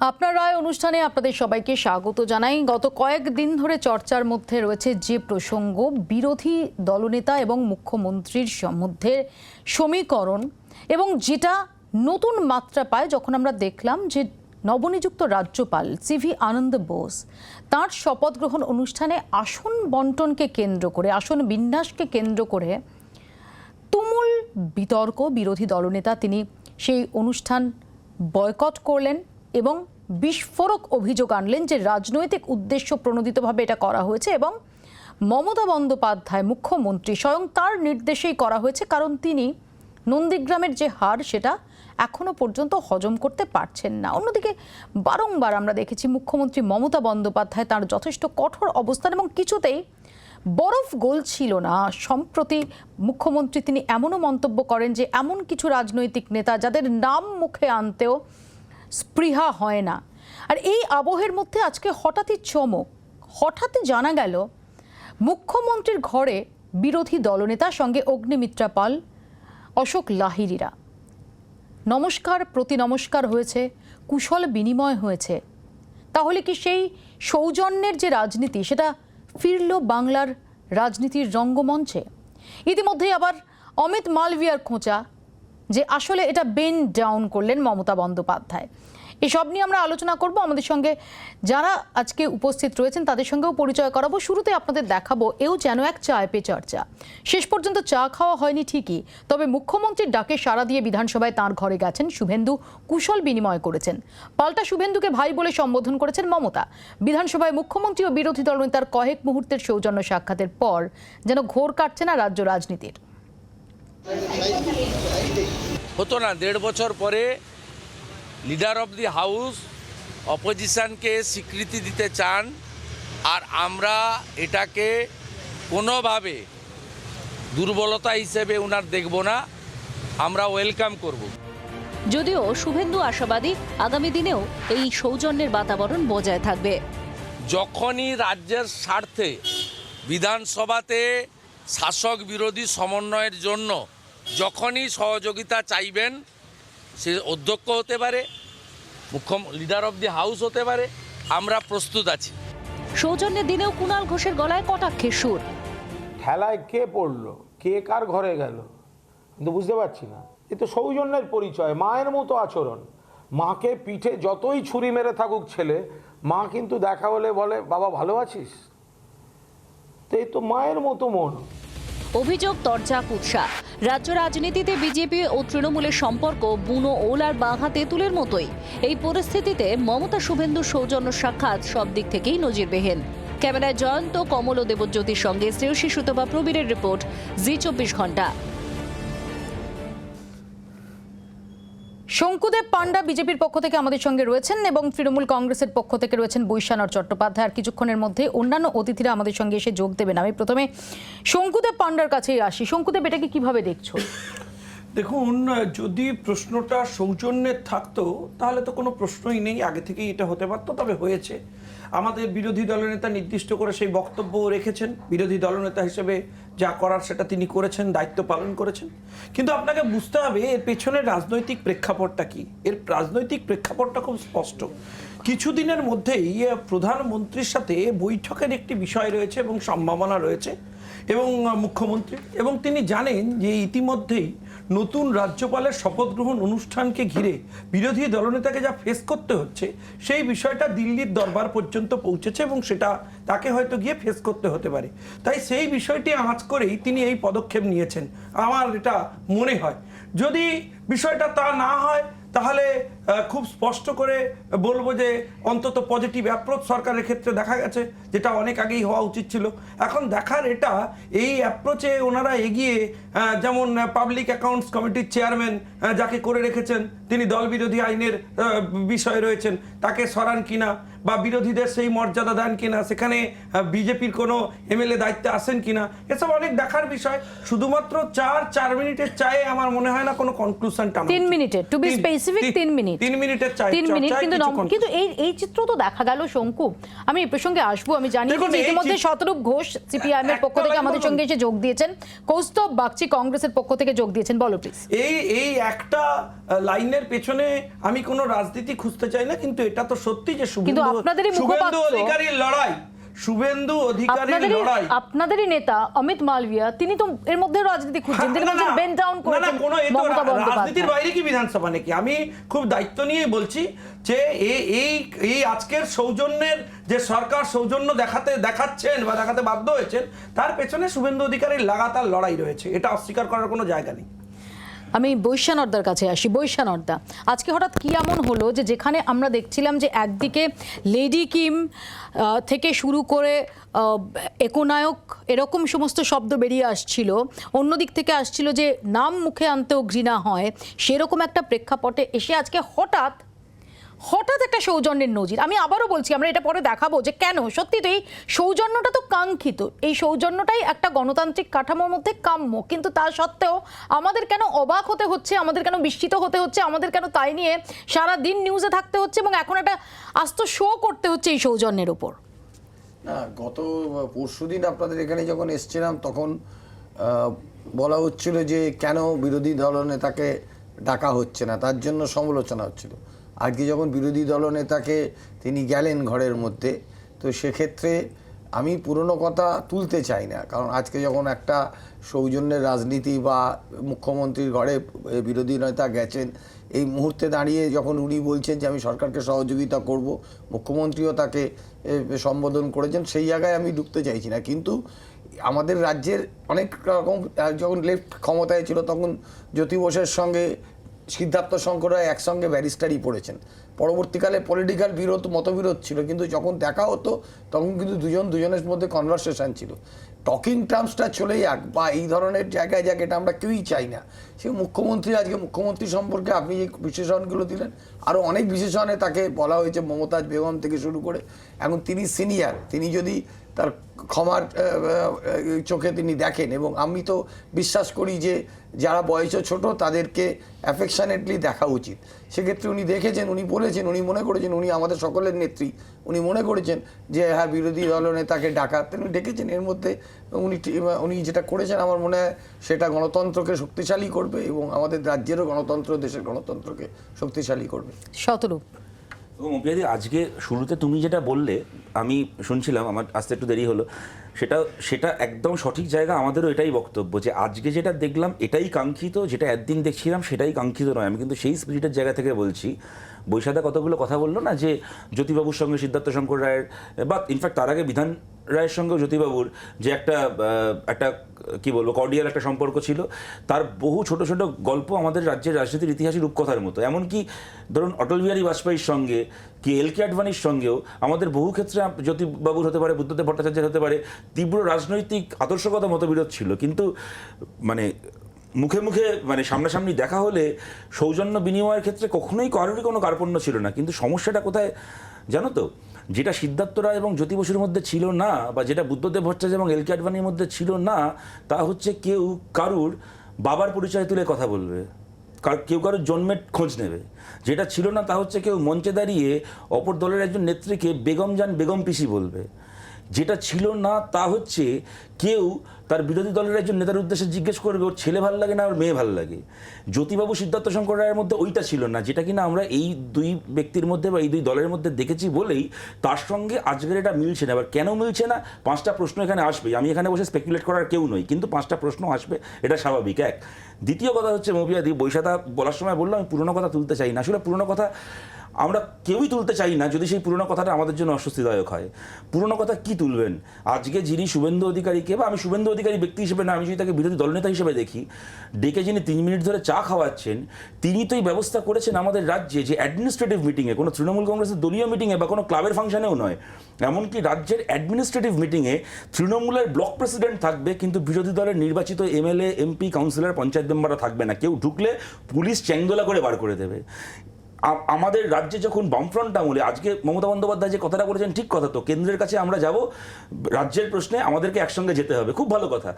আপনার রায় অনুষ্ঠানে আপনাদের সবাইকে স্বাগত জানাই। গত কয়েকদিন ধরে চর্চার মধ্যে রয়েছে যে প্রসঙ্গ, বিরোধী দলনেতা এবং মুখ্যমন্ত্রীর মধ্যে সমীকরণ, এবং যেটা নতুন মাত্রা পায় যখন আমরা দেখলাম যে নবনিযুক্ত রাজ্যপাল সিভি আনন্দ বোস তাঁর শপথ গ্রহণ অনুষ্ঠানে আসন বন্টনকে কেন্দ্র করে, আসন বিন্যাসকে কেন্দ্র করে তুমুল বিতর্ক। বিরোধী দলনেতা তিনি সেই অনুষ্ঠান বয়কট করলেন এবং বিস্ফোরক অভিযোগ আনলেন যে রাজনৈতিক উদ্দেশ্য প্রণোদিতভাবে এটা করা হয়েছে এবং মমতা বন্দ্যোপাধ্যায় মুখ্যমন্ত্রী স্বয়ং তার নির্দেশেই করা হয়েছে, কারণ তিনি নন্দীগ্রামের যে হার সেটা এখনো পর্যন্ত হজম করতে পারছেন না। অন্যদিকে বারংবার আমরা দেখেছি মুখ্যমন্ত্রী মমতা বন্দ্যোপাধ্যায় তার যথেষ্ট কঠোর অবস্থান এবং কিছুতেই বরফ গলছিল না। সম্প্রতি মুখ্যমন্ত্রী তিনি এমনও মন্তব্য করেন যে এমন কিছু রাজনৈতিক নেতা যাদের নাম মুখে আনতেও স্পৃহা হয় না। আর এই আবহের মধ্যে আজকে হঠাৎই চমক, হঠাৎই জানা গেল মুখ্যমন্ত্রীর ঘরে বিরোধী দলনেতার সঙ্গে অগ্নিমিত্রা পাল, অশোক লাহিড়িরা নমস্কার প্রতি নমস্কার হয়েছে, কুশল বিনিময় হয়েছে। তাহলে কি সেই সৌজন্যের যে রাজনীতি সেটা ফিরল বাংলার রাজনীতির রঙ্গমঞ্চে? ইতিমধ্যেই আবার অমিত মালভিয়ার খোঁচা যে আসলে এটা বেন্ড ডাউন করলেন মমতা বন্দ্যোপাধ্যায়। এসব নিয়ে আমরা আলোচনা করব। আমাদের সঙ্গে যারা আজকে উপস্থিত রয়েছেন তাদের সঙ্গেও পরিচয় করাবো। শুরুতে আপনাদের দেখাবো এও যেন এক চায় পে চর্চা। শেষ পর্যন্ত চা খাওয়া হয়নি ঠিকই, তবে মুখ্যমন্ত্রীর ডাকে সাড়া দিয়ে বিধানসভায় তাঁর ঘরে গেছেন শুভেন্দু, কুশল বিনিময় করেছেন। পাল্টা শুভেন্দুকে ভাই বলে সম্বোধন করেছেন মমতা। বিধানসভায় মুখ্যমন্ত্রী ও বিরোধী দলনেতার কয়েক মুহূর্তের সৌজন্য সাক্ষাতের পর যেন ঘোর কাটছে না রাজ্য রাজনীতির। হতো না 1.5 বছর পরে লিডার অফ দি হাউস অপোজিশনকে স্বীকৃতি দিতে চান, আর আমরা এটাকে কোনোভাবে দুর্বলতা হিসেবে ওনার দেখব না, আমরা ওয়েলকাম করব। যদিও শুভেন্দু আশাবাদী আগামী দিনেও এই সৌজন্যের বাতাবরণ বজায় থাকবে। যখনই রাজ্যের স্বার্থে বিধানসভাতে শাসক বিরোধী সমন্বয়ের জন্য যখনই সহযোগিতা চাইবেন, সে অধ্যক্ষ হতে পারে, লিডার অফ দি হাউস হতে পারে, আমরা প্রস্তুত আছি। সৌজন্যের দিনেও কুণাল ঘোষের গলায় কটাক্ষের সুর। ঠেলায় কে পড়লো, কে কার ঘরে গেল কিন্তু বুঝতে পারছি না। এ তো সৌজন্যের পরিচয়, মায়ের মতো আচরণ। মাকে পিঠে যতই ছুরি মেরে থাকুক ছেলে, মা কিন্তু দেখা হলে বলে বাবা ভালো আছিস। তো এই তো মায়ের মতো মন। অভিযোগ তরজা কুৎসা। রাজ্য রাজনীতিতে বিজেপি ও তৃণমূলের সম্পর্ক বুনো ওল আর বাঘা তেঁতুলের মতোই। এই পরিস্থিতিতে মমতা শুভেন্দুর সৌজন্য সাক্ষাৎ সব দিক থেকেই নজিরবিহীন। ক্যামেরায় জয়ন্ত, কমল ও দেবজ্যোতির সঙ্গে শ্রেয়সী সুতপা প্রবীরের রিপোর্ট, জি 24 ঘন্টা। শঙ্কুদেব পান্ডা বিজেপির পক্ষ থেকে আমাদের সঙ্গে রয়েছেন এবং তৃণমূল কংগ্রেসের পক্ষ থেকে রয়েছেন বৈশানর চট্টোপাধ্যায়। আর কিছুক্ষণের মধ্যে অন্যান্য অতিথিরা আমাদের সঙ্গে এসে যোগ দেবেন। আমি প্রথমে শঙ্কুদেব পান্ডার কাছেই আসি। শঙ্কুদেব, এটাকে কিভাবে দেখছো? দেখুন, যদি প্রশ্নটা সৌজন্যের থাকতো তাহলে তো কোনো প্রশ্নই নেই, আগে থেকেই এটা হতে পারতো। তবে হয়েছে, আমাদের বিরোধী দলনেতা নির্দিষ্ট করে সেই বক্তব্য রেখেছেন। বিরোধী দলনেতা হিসেবে যা করার সেটা তিনি করেছেন, দায়িত্ব পালন করেছেন। কিন্তু আপনাকে বুঝতে হবে এর পেছনের রাজনৈতিক প্রেক্ষাপটটা কি। এর রাজনৈতিক প্রেক্ষাপটটা খুব স্পষ্ট। কিছুদিনের মধ্যেই প্রধানমন্ত্রীর সাথে বৈঠকের একটি বিষয় রয়েছে এবং সম্ভাবনা রয়েছে এবং মুখ্যমন্ত্রী, এবং তিনি জানেন যে ইতিমধ্যেই নতুন রাজ্যপালের শপথ গ্রহণ অনুষ্ঠানকে ঘিরে বিরোধী দলনেতাকে যা ফেস করতে হচ্ছে সেই বিষয়টা দিল্লির দরবার পর্যন্ত পৌঁছেছে এবং সেটা তাকে হয়তো গিয়ে ফেস করতে হতে পারে। তাই সেই বিষয়টি আঁচ করেই তিনি এই পদক্ষেপ নিয়েছেন, আমার এটা মনে হয়। যদি বিষয়টা তা না হয় তাহলে খুব স্পষ্ট করে বলবো যে অন্তত পজিটিভ অ্যাপ্রোচ সরকারের ক্ষেত্রে দেখা গেছে, যেটা অনেক আগেই হওয়া উচিত ছিল। এখন দেখার এটা এই অ্যাপ্রোচে ওনারা এগিয়ে, যেমন পাবলিক অ্যাকাউন্টস কমিটির চেয়ারম্যান যাকে করে রেখেছেন তিনি দল বিরোধী আইনের বিষয়ে রয়েছেন, তাকে সরান কিনা বা বিরোধীদের সেই মর্যাদা দেন কিনা, সেখানে বিজেপির কোনো এমএলএ দায়িত্বে আসেন কিনা, এসব অনেক দেখার বিষয়। শুধুমাত্র 4 মিনিটের চায়ে আমার মনে হয় না কোনো কনক্লুশন। 3 মিনিটের, টু বি স্পেসিফিক 3 মিনিট। 3 মিনিটের 3 মিনিট চর্চায় কিন্তু কিছুক্ষণ। কিন্তু এই চিত্র তো দেখা গেল শঙ্কু। আমি এই প্রসঙ্গে আসবো। আমি জানি দেখুন, যে এই ইতিমধ্যে চিত্র- শতরূপ ঘোষ সিপিআইএম এর পক্ষ থেকে একটা আমাদের লাইন সঙ্গে এসে যোগ দিয়েছেন, কৌস্তব বাগচি কংগ্রেসের পক্ষ থেকে যোগ দিয়েছেন। বলো প্লিজ। এই একটা লাইনের পেছনে আমি কোনো রাজনীতি খুঁজতে চাই না, কিন্তু এটা তো সত্যি যে কিন্তু আপনাদেরই মুখপাত্র- অধিকারীর লড়াই, শুভেন্দু অধিকারীর লড়াই। আপনাদেরই নেতা অমিত মালভিয়া তিনি তো এর মধ্যে রাজনীতি খুঁজছেন, তিনি বলছেন বেন ডাউন করেছেন মমতা রাজনীতির বন্দ্যোপাধ্যায়। বাইরে কি বিধানসভা নাকি? আমি খুব দায়িত্ব নিয়ে বলছি যে এই আজকের সৌজন্যের যে সরকার সৌজন্য দেখাচ্ছেন বা দেখাতে বাধ্য হয়েছেন, তার পেছনে শুভেন্দু অধিকারীর লাগাতার লড়াই রয়েছে, এটা অস্বীকার করার কোনো জায়গা নেই। আমি বৈশ্যানর্দার কাছে আসি। বৈশ্যানর্দা, আজকে হঠাৎ কি এমন হলো যে যেখানে আমরা দেখছিলাম যে একদিকে লেডি কিম থেকে শুরু করে একনায়ক এরকম সমস্ত শব্দ বেরিয়ে আসছিল, অন্যদিক থেকে আসছিল যে নাম মুখে আনতেও ঘৃণা হয়, সেরকম একটা প্রেক্ষাপটে এসে আজকে হঠাৎ একটা সৌজন্যের নজির। আমি আবারও বলছি, আমরা এটা পরে দেখাবো যে কেন সত্যি তো এই সৌজন্যটা তো কাঙ্ক্ষিত, এই সৌজন্যটাই একটা গণতান্ত্রিক কাঠামোর মধ্যে কাম্য, কিন্তু তা সত্ত্বেও আমাদের কেন অবাক হতে হচ্ছে, আমাদের কেন বিস্মিত হতে হচ্ছে, আমাদের কেন তাই নিয়ে সারা দিন নিউজে থাকতে হচ্ছে এবং এখন একটা আস্ত শো করতে হচ্ছে এই সৌজন্যের উপর? না, গত পরশুদিন আপনাদের এখানে যখন এসছিলাম তখন বলা হচ্ছিল যে কেন বিরোধী দলনেতাকে ডাকা হচ্ছে না, তার জন্য সমালোচনা হচ্ছিল। আজকে যখন বিরোধী দলনেতাকে তিনি গেলেন ঘরের মধ্যে, তো সেক্ষেত্রে আমি পুরনো কথা তুলতে চাই না, কারণ আজকে যখন একটা সৌজন্যের রাজনীতি বা মুখ্যমন্ত্রীর ঘরে বিরোধী নেতা গেছেন, এই মুহূর্তে দাঁড়িয়ে যখন উনি বলছেন যে আমি সরকারকে সহযোগিতা করব, মুখ্যমন্ত্রীও তাকে সম্বোধন করেছেন, সেই জায়গায় আমি ঢুকতে চাইছি না। কিন্তু আমাদের রাজ্যের অনেক রকম, যখন লেফট ক্ষমতায় ছিল তখন জ্যোতি বোসের সঙ্গে সিদ্ধার্থ শঙ্কর রায় একসঙ্গে ব্যারিস্টারি পড়েছেন, পরবর্তীকালে পলিটিক্যাল মতবিরোধ ছিল, কিন্তু যখন দেখা হতো তখন কিন্তু দুজনের মধ্যে কনভারসেশন ছিল। টকিং টার্মসটা চলে যাক বা এই ধরনের জায়গায় যাক, এটা আমরা কেউই চাই না। সে মুখ্যমন্ত্রী, আজকে মুখ্যমন্ত্রী সম্পর্কে আপনি যে বিশেষণগুলো দিলেন, আরও অনেক বিশেষণে তাকে বলা হয়েছে, মমতাজ বেগম থেকে শুরু করে। এখন তিনি সিনিয়র, তিনি যদি তার ক্ষমার চোখে তিনি দেখেন, এবং আমি তো বিশ্বাস করি যে যারা বয়সে ছোট তাদেরকে অ্যাফেকশনেটলি দেখা উচিত। সেক্ষেত্রে উনি দেখেছেন, উনি বলেছেন, উনি মনে করেছেন, উনি আমাদের সকলের নেত্রী, উনি মনে করেছেন যে হ্যাঁ বিরোধী দলনেতাকে ডাকা, তিনি ডেকেছেন। এর মধ্যে উনি যেটা করেছেন আমার মনে হয় সেটা গণতন্ত্রকে শক্তিশালী করবে এবং আমাদের রাজ্যেরও গণতন্ত্র, দেশের গণতন্ত্রকে শক্তিশালী করবে। শতরূপ, মৌপিয়াদি, আজকে শুরুতে তুমি যেটা বললে আমি শুনছিলাম, আমার আসতে একটু দেরি হলো, সেটা একদম সঠিক জায়গা। আমাদেরও এটাই বক্তব্য যে আজকে যেটা দেখলাম এটাই কাঙ্ক্ষিত, যেটা একদিন দেখছিলাম সেটাই কাঙ্ক্ষিত নয়। আমি কিন্তু সেই স্পিরিটের জায়গা থেকে বলছি। বৈশাখা কতগুলো কথা বললো না, যে জ্যোতিবাবুর সঙ্গে সিদ্ধার্থ শঙ্কর রায়ের, বা ইনফ্যাক্ট তার আগে বিধান রায়ের সঙ্গেও জ্যোতিবাবুর যে একটা কি বলবো কর্ডিয়াল একটা সম্পর্ক ছিল, তার বহু ছোট ছোট গল্প আমাদের রাজ্যের রাজনীতির ইতিহাসে রূপকথার মতো। এমনকি ধরুন অটল বিহারী বাজপেয়ীর সঙ্গেও কি এলকে আডবাণীর সঙ্গেও আমাদের বহু ক্ষেত্রে জ্যোতিবাবুর হতে পারে, বুদ্ধদেব ভট্টাচার্যের হতে পারে, তীব্র রাজনৈতিক আদর্শগত মতবিরোধ ছিল, কিন্তু মানে মুখে মুখে মানে সামনাসামনি দেখা হলে সৌজন্য বিনিময়ের ক্ষেত্রে কখনোই কারোরই কোনো কার্পণ্য ছিল না। কিন্তু সমস্যাটা কোথায় জানো তো, যেটা সিদ্ধার্থ রায় এবং জ্যোতি বসুর মধ্যে ছিল না, বা যেটা বুদ্ধদেব ভট্টাচার্য এবং এলকে আডবাণীর মধ্যে ছিল না, তা হচ্ছে কেউ কারুর বাবার পরিচয় তুলে কথা বলবে, কেউ কারোর জন্মের খোঁজ নেবে। যেটা ছিল না তা হচ্ছে কেউ মঞ্চে দাঁড়িয়ে অপর দলের একজন নেত্রীকে বেগম জান বেগম পিসি বলবে। যেটা ছিল না তা হচ্ছে কেউ তার বিরোধী দলের একজন নেতার উদ্দেশ্যে জিজ্ঞেস করবে ওর ছেলে ভালো লাগে না ওর মেয়ে ভালো লাগে। জ্যোতিবাবু সিদ্ধার্থ শঙ্কর রায়ের মধ্যে ওইটা ছিল না, যেটা কিনা আমরা এই দুই ব্যক্তির মধ্যে বা এই দুই দলের মধ্যে দেখেছি বলেই তার সঙ্গে আজকের এটা মিলছে না। এবার কেন মিলছে না, 5টা প্রশ্ন এখানে আসবেই। আমি এখানে বসে স্পেকুলেট করার কেউ নই, কিন্তু 5টা প্রশ্ন আসবে, এটা স্বাভাবিক। এক, দ্বিতীয় কথা হচ্ছে মৌপিয়াদি, বৈশাখা বলার সময় বললাম আমি পুরোনো কথা তুলতে চাই না। আসলে পুরোনো কথা আমরা কেউই তুলতে চাই না যদি সেই পুরোনো কথাটা আমাদের জন্য অস্বস্তিদায়ক হয়। পুরোনো কথা কি তুলবেন? আজকে যিনি শুভেন্দু অধিকারীকে, বা আমি শুভেন্দু অধিকারী ব্যক্তি হিসেবে না, আমি যদি তাকে বিরোধী দলনেতা হিসেবে দেখি, ডেকে যিনি 3 মিনিট ধরে চা খাওয়াচ্ছেন, তিনি তো এই ব্যবস্থা করেছেন আমাদের রাজ্যে যে অ্যাডমিনিস্ট্রেটিভ মিটিংয়ে, কোনো তৃণমূল কংগ্রেসের দলীয় মিটিংয়ে বা কোনো ক্লাবের ফাংশনেও নয়, এমনকি রাজ্যের অ্যাডমিনিস্ট্রেটিভ মিটিংয়ে তৃণমূলের ব্লক প্রেসিডেন্ট থাকবে, কিন্তু বিরোধী দলের নির্বাচিত এমএলএ, এমপি, কাউন্সিলর, পঞ্চায়েত মেম্বাররা থাকবে না। কেউ ঢুকলে পুলিশ চ্যাংদোলা করে বার করে দেবে। আমাদের রাজ্যে যখন বামফ্রন্ট আমলে, আজকে মমতা বন্দ্যোপাধ্যায় যে কথাটা বলেছেন ঠিক কথা, তো কেন্দ্রের কাছে আমরা যাব, রাজ্যের প্রশ্নে আমাদেরকে একসঙ্গে যেতে হবে, খুব ভালো কথা।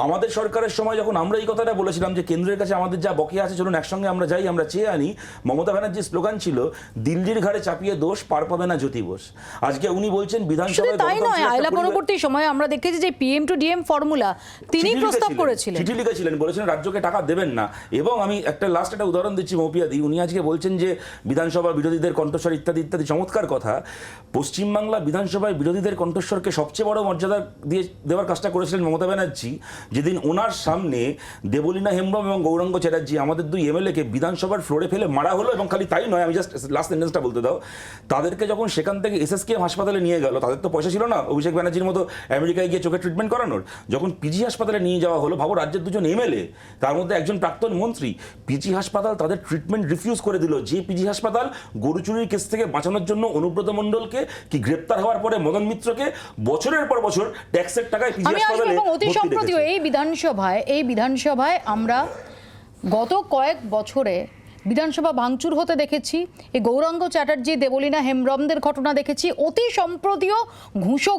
আমাদের সরকারের সময় যখন আমরা এই কথাটা বলেছিলাম যে কেন্দ্রের কাছে আমাদের যা বকেয়া আছে চলুন একসঙ্গে আমরা যাই, আমরা চেয়ে আনি, মমতা ব্যানার্জির স্লোগান ছিল দিল্লির ঘাড়ে চাপিয়ে দোষ পার পাবে না জ্যোতি বোস। আজকে উনি বলছেন শুধু বিধানসভায় তাই নয়, আয়লা পরবর্তী সময়ে আমরা দেখেছি যে PM to DM ফর্মুলা তিনি প্রস্তাব করেছিলেন, চিঠি লিখেছিলেন, বলেছেন রাজ্যকে টাকা দেবেন না। এবং আমি একটা লাস্ট একটা উদাহরণ দিচ্ছি, মৌপিয়াদি উনি আজকে বলছেন যে বিধানসভা বিরোধীদের কণ্ঠস্বর ইত্যাদি ইত্যাদি, চমৎকার কথা। পশ্চিমবাংলা বিধানসভায় বিরোধীদের কণ্ঠস্বরকে সবচেয়ে বড় মর্যাদা দিয়ে দেওয়ার কাজটা করেছিলেন মমতা ব্যানার্জি, যেদিন ওনার সামনে দেবলীনা হেমব্রম এবং গৌরাঙ্গ চ্যাটার্জি আমাদের দুই MLA-কে বিধানসভার ফ্লোরে ফেলে মারা হলো। এবং খালি তাই নয়, আমি জাস্ট লাস্ট সেন্টেন্সটা বলতে দাও, তাদেরকে যখন সেখান থেকে SSKM হাসপাতালে নিয়ে গেল, তাদের তো পয়সা ছিল না অভিষেক ব্যানার্জির মতো আমেরিকায় গিয়ে চোখে ট্রিটমেন্ট করানোর, যখন PG হাসপাতালে নিয়ে যাওয়া হলো, ভাবো রাজ্যের দুজন MLA, তার মধ্যে একজন প্রাক্তন মন্ত্রী, PG হাসপাতাল তাদের ট্রিটমেন্ট রিফিউজ করে দিল। যে PG হাসপাতাল গরু চুরির কেস থেকে বাঁচানোর জন্য অনুব্রত মণ্ডলকে কি গ্রেপ্তার হওয়ার পরে মদন মিত্রকে বছরের পর বছর ট্যাক্সের টাকায় PG আমি আসবো। হাসপাতালে এবং অতি ভর্তি সম্প্রতি রেখেছে। এই বিধানসভায় আমরা গত কয়েক বছরে বিধানসভা ভাঙচুর হতে দেখেছি, এই গৌরাঙ্গ চ্যাটার্জি দেবলীনা হেমব্রমদের ঘটনা দেখেছি, অতি সম্প্রতিও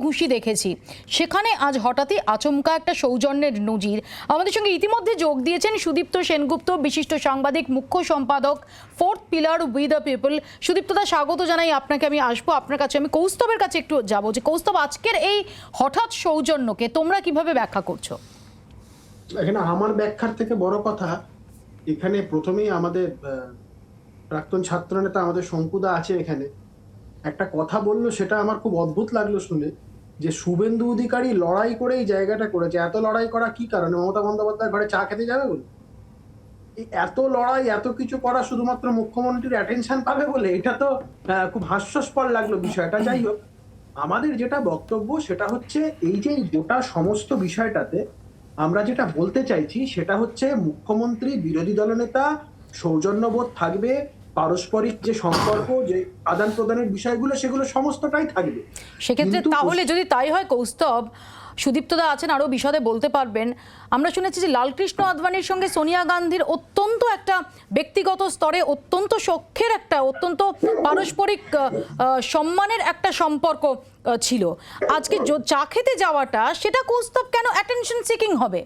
ঘুষি দেখেছি। সেখানে আজ হঠাৎই আচমকা একটা সৌজন্যের নজির। আমাদের সঙ্গে ইতিমধ্যে যোগ দিয়েছেন সুদীপ্ত সেনগুপ্ত, বিশিষ্ট সাংবাদিক, মুখ্য সম্পাদক, fourth pillar we the people. সুদীপ্তদা, স্বাগত জানাই আপনাকে। আমি আসবো আপনার কাছে, আমি কৌস্তবের কাছে একটু যাবো, যে কৌস্তব আজকের এই হঠাৎ সৌজন্যকে তোমরা কিভাবে ব্যাখ্যা করছো? এখানে আমার ব্যাখ্যার থেকে বড় কথা, এখানে প্রথমেই আমাদের প্রাক্তন ছাত্রনেতা আমাদের শঙ্কুদা আছে এখানে, একটা কথা বললো, সেটা আমার খুব অদ্ভুত লাগলো শুনে, যে শুভেন্দু অধিকারী লড়াই করে এই জায়গাটা করেছে। এত লড়াই করা কি কারণে? মমতা বন্দ্যোপাধ্যায় ঘরে চা খেতে যাবে বলে? এত লড়াই, এত কিছু করা শুধুমাত্র মুখ্যমন্ত্রীর অ্যাটেনশন পাবে বলে? এটা তো খুব হাস্যস্পদ লাগলো বিষয়টা। যাই হোক, আমাদের যেটা বক্তব্য সেটা হচ্ছে এই যে গোটা সমস্ত বিষয়টাতে আমরা যেটা বলতে চাইছি সেটা হচ্ছে মুখ্যমন্ত্রী, বিরোধী দলনেতা, সৌজন্যবোধ থাকবে, পারস্পরিক যে সম্পর্ক, যে আদান প্রদানের বিষয়গুলো, সেগুলো সমস্তটাই থাকবে। সেক্ষেত্রে তাহলে যদি তাই হয় কৌস্তব, সুদীপ্তদা আছেন, আরও বিশদে বলতে পারবেন। আমরা শুনেছি যে লালকৃষ্ণ আদবানির সঙ্গে সোনিয়া গান্ধীর অত্যন্ত একটা ব্যক্তিগত স্তরে অত্যন্ত সখ্যের একটা, অত্যন্ত পারস্পরিক সম্মানের একটা সম্পর্ক ছিল। আজকে চা খেতে যাওয়াটা, সেটা কৌস্তব কেন অ্যাটেনশন সিকিং হবে?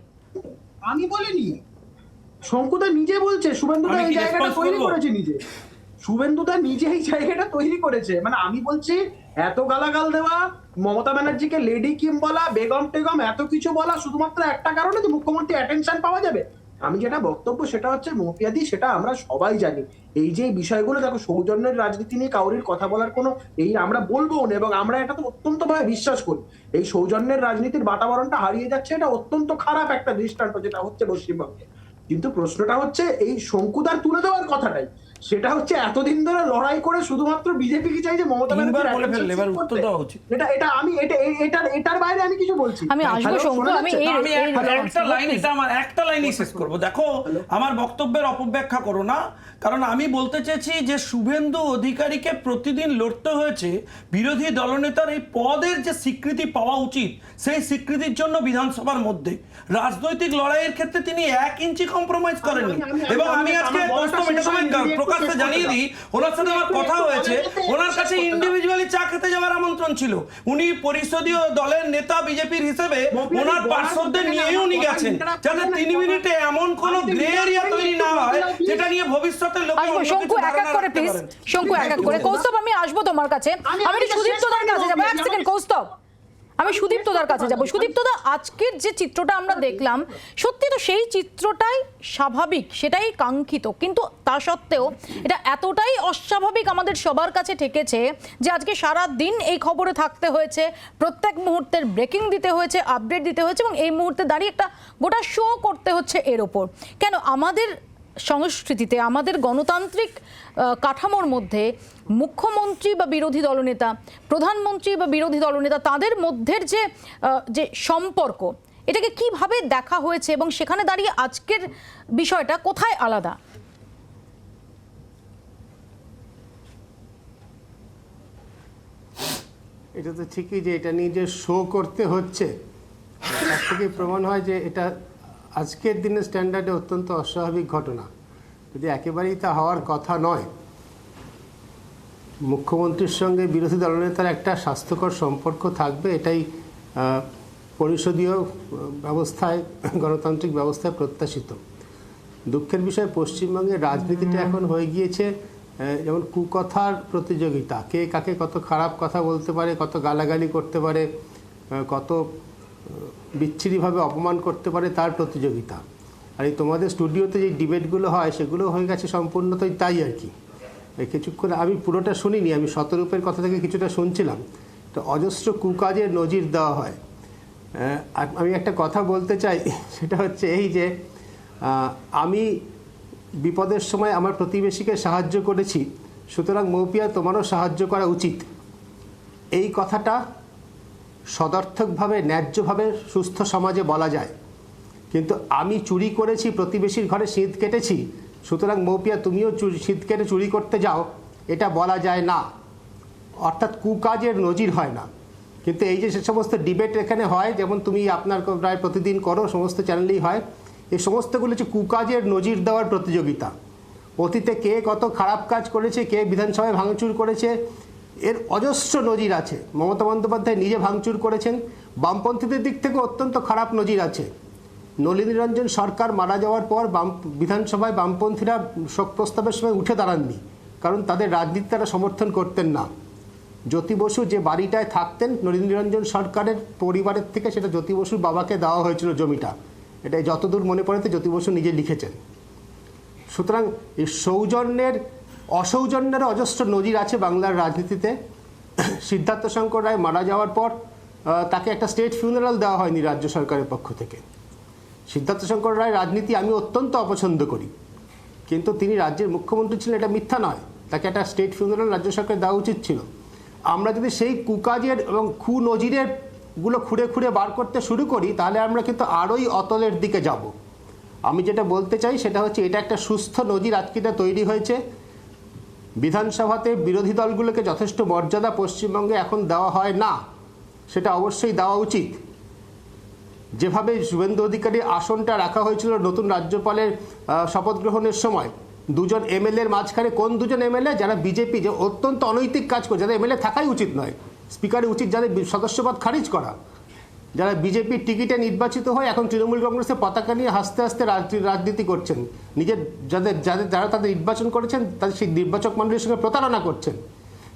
আমি বলিনি, শঙ্কুদা নিজে বলছে শুভেন্দুদা এই জায়গাটা তৈরি করেছে নিজে। শুভেন্দুদা নিজে এই জায়গাটা তৈরি করেছে। মানে আমি বলছি, এত গালাগাল দেওয়া, মমতা ব্যানার্জিকে লেডি কিম বলা, বেগম টেগম, এত কিছু বলা শুধুমাত্র একটা কারণে যে মুখ্যমন্ত্রী অ্যাটেনশন পাওয়া যাবে। আমি যেটা বক্তব্য সেটা হচ্ছে মৌপিয়াদি, সেটা আমরা সবাই জানি। এই যে বিষয়গুলো, দেখো, সৌজন্যের রাজনীতি নিয়ে কাউরির কথা বলার কোনো এই আমরা বলবো না, এবং আমরা এটা তো অত্যন্ত ভাবে বিশ্বাস করি। এই সৌজন্যের রাজনীতির বাতাবরণটা হারিয়ে যাচ্ছে, এটা অত্যন্ত খারাপ একটা দৃষ্টান্ত যেটা হচ্ছে পশ্চিমবঙ্গে। কিন্তু প্রশ্নটা হচ্ছে এই শঙ্কুদার তুলে দেওয়ার কথাটাই, সেটা হচ্ছে এতদিন ধরে লড়াই করে শুধুমাত্র বিজেপি কি চাই যে মমতা এটার বাইরে আমি কিছু বলছি। আমি আসবো শঙ্কু, আমি একটা লাইনই শেষ করব। দেখো, আমার বক্তব্যের অপব্যাখ্যা করো না, কারণ আমি বলতে চেয়েছি যে শুভেন্দু অধিকারীকে প্রতিদিন লড়তে হয়েছে বিরোধী দলনেতার এই পদের যে স্বীকৃতি পাওয়া উচিত, সেই স্বীকৃতির জন্য বিধানসভার মধ্যে রাজনৈতিক লড়াইয়ের ক্ষেত্রে তিনি 1 ইঞ্চি কম্প্রোমাইজ করেননি। এবং আমি আজকে প্রকাশ্যে জানিয়ে দিই, ওনার সাথে আমার কথা হয়েছে, ওনার কাছে ইন্ডিভিজুয়ালি চা খেতে যাওয়ার আমন্ত্রণ ছিল। উনি পরিষদীয় দলের নেতা বিজেপির হিসেবে ওনার পার্শ্বদের নিয়েই উনি গেছেন, যাতে 3 মিনিটে এমন কোন গ্রে এরিয়া তৈরি না হয় যেটা নিয়ে ভবিষ্যতের লোকে শঙ্কু এক এক করে, প্লিজ শঙ্কু এক এক করে। কৌস্তব, আমি আসবো তোমার কাছে, আমি সুদীপ্তদার কাছে যাবো। এক সেকেন্ড কৌস্তব, আমি সুদীপ্তদার কাছে যাব। সুদীপ্তদা, আজকের যে চিত্রটা আমরা দেখলাম, সত্যি তো সেই চিত্রটাই স্বাভাবিক, সেটাই কাঙ্ক্ষিত, কিন্তু তা সত্ত্বেও এটা এতটাই অস্বাভাবিক আমাদের সবার কাছে ঠেকেছে যে আজকে সারা দিন এই খবরে থাকতে হয়েছে, প্রত্যেক মুহূর্তের ব্রেকিং দিতে হয়েছে, আপডেট দিতে হয়েছে, এবং এই মুহূর্তে দাঁড়িয়ে একটা গোটা শো করতে হচ্ছে এর ওপর। কেন আমাদের সংস্কৃতিতে, আমাদের গণতান্ত্রিক কাঠামোর মধ্যে মুখ্যমন্ত্রী বা বিরোধী দলনেতা, প্রধানমন্ত্রী বা বিরোধী দলনেতা, তাদের মধ্যের যে সম্পর্ক, এটাকে কিভাবে দেখা হয়েছে এবং সেখানে দাঁড়িয়ে আজকের বিষয়টা কোথায় আলাদা? এটা তো ঠিকই যে এটা নিয়ে যে শো করতে হচ্ছে, তার থেকে প্রমাণ হয় যে এটা আজকের দিনের স্ট্যান্ডার্ডে অত্যন্ত অস্বাভাবিক ঘটনা। যদি একেবারেই তা হওয়ার কথা নয়, মুখ্যমন্ত্রীর সঙ্গে বিরোধী দলনেতার একটা স্বাস্থ্যকর সম্পর্ক থাকবে, এটাই পরিষদীয় ব্যবস্থায়, গণতান্ত্রিক ব্যবস্থায় প্রত্যাশিত। দুঃখের বিষয় পশ্চিমবঙ্গের রাজনীতিটা এখন হয়ে গিয়েছে যেমন কুকথার প্রতিযোগিতা, কে কাকে কত খারাপ কথা বলতে পারে, কত গালাগালি করতে পারে, কত বিচ্ছিরিভাবে অপমান করতে পারে, তার প্রতিযোগিতা। আর এই তোমাদের স্টুডিওতে যে ডিবেটগুলো হয় সেগুলো হয়ে গেছে সম্পূর্ণতই তাই আর কি। কিছুক্ষণ আমি পুরোটা শুনিনি, আমি শতরূপের কথা থেকে কিছুটা শুনছিলাম। তো অজস্র কুকাজের নজির দেওয়া হয়। আর আমি একটা কথা বলতে চাই, সেটা হচ্ছে এই যে আমি বিপদের সময় আমার প্রতিবেশীকে সাহায্য করেছি, সুতরাং মৌপিয়া তোমারও সাহায্য করা উচিত। এই কথাটা সদর্থকভাবে, ন্যায্যভাবে সুস্থ সমাজে বলা যায়, কিন্তু আমি চুরি করেছি, প্রতিবেশীর ঘরে শীত কেটেছি, সুতরাং মৌপিয়া তুমিও শীত কেটে চুরি করতে যাও, এটা বলা যায় না। অর্থাৎ কুকাজের নজির হয় না। কিন্তু এই যে সে সমস্ত ডিবেট এখানে হয়, যেমন তুমি আপনার প্রায় প্রতিদিন করো, সমস্ত চ্যানেলেই হয়, এই সমস্তগুলো হচ্ছে কুকাজের নজির দেওয়ার প্রতিযোগিতা। অতীতে কে কত খারাপ কাজ করেছে, কে বিধানসভায় ভাঙচুর করেছে, এর অজস্র নজির আছে। মমতা বন্দ্যোপাধ্যায় নিজে ভাঙচুর করেছেন। বামপন্থীদের দিক থেকে অত্যন্ত খারাপ নজির আছে। নলিনী রঞ্জন সরকার মারা যাওয়ার পর বিধানসভায় বামপন্থীরা শোক প্রস্তাবের সময় উঠে দাঁড়াননি, কারণ তাদের রাজনীতি তারা সমর্থন করতেন না। জ্যোতি বসু যে বাড়িটায় থাকতেন নলিনী রঞ্জন সরকারের পরিবারের থেকে, সেটা জ্যোতি বসুর বাবাকে দেওয়া হয়েছিল জমিটা। এটাই যতদূর মনে পড়ে জ্যোতি বসু নিজে লিখেছেন। সুতরাং এই অসৌজন্যের অজস্র নজির আছে বাংলার রাজনীতিতে। সিদ্ধার্থ শঙ্কর রায় মারা যাওয়ার পর তাকে একটা স্টেট ফিউনারাল দেওয়া হয়নি রাজ্য সরকারের পক্ষ থেকে। সিদ্ধার্থ শঙ্কর রায় রাজনীতি আমি অত্যন্ত অপছন্দ করি, কিন্তু তিনি রাজ্যের মুখ্যমন্ত্রী ছিলেন, এটা মিথ্যা নয়। তাকে একটা স্টেট ফিউনারাল রাজ্য সরকার দেওয়া উচিত ছিল। আমরা যদি সেই কুকাজের এবং নজিরের গুলো খুঁড়ে খুঁড়ে বার করতে শুরু করি, তাহলে আমরা কিন্তু আরোই অতলের দিকে যাব। আমি যেটা বলতে চাই সেটা হচ্ছে, এটা একটা সুস্থ নজির আজকে তৈরি হয়েছে। বিধানসভাতে বিরোধী দলগুলোকে যথেষ্ট মর্যাদা পশ্চিমবঙ্গে এখন দেওয়া হয় না, সেটা অবশ্যই দেওয়া উচিত। যেভাবে শুভেন্দু অধিকারী আসনটা রাখা হয়েছিল নতুন রাজ্যপালের শপথ গ্রহণের সময়, দুজন এমএলএর মাঝখানে, কোন দুজন এমএলএ যারা বিজেপি, যে অত্যন্ত অনৈতিক কাজ করে, যাদের এমএলএ থাকাই উচিত নয়, স্পিকারের উচিত যাদের সদস্যপদ খারিজ করা, যারা বিজেপির টিকিটে নির্বাচিত হয় এখন তৃণমূল কংগ্রেসের পতাকা নিয়ে হাসতে হাসতে রাজনীতি করছেন, নিজের যারা তাদের নির্বাচন করেছেন তাদের সেই নির্বাচক মণ্ডলীর সঙ্গে প্রতারণা করছেন।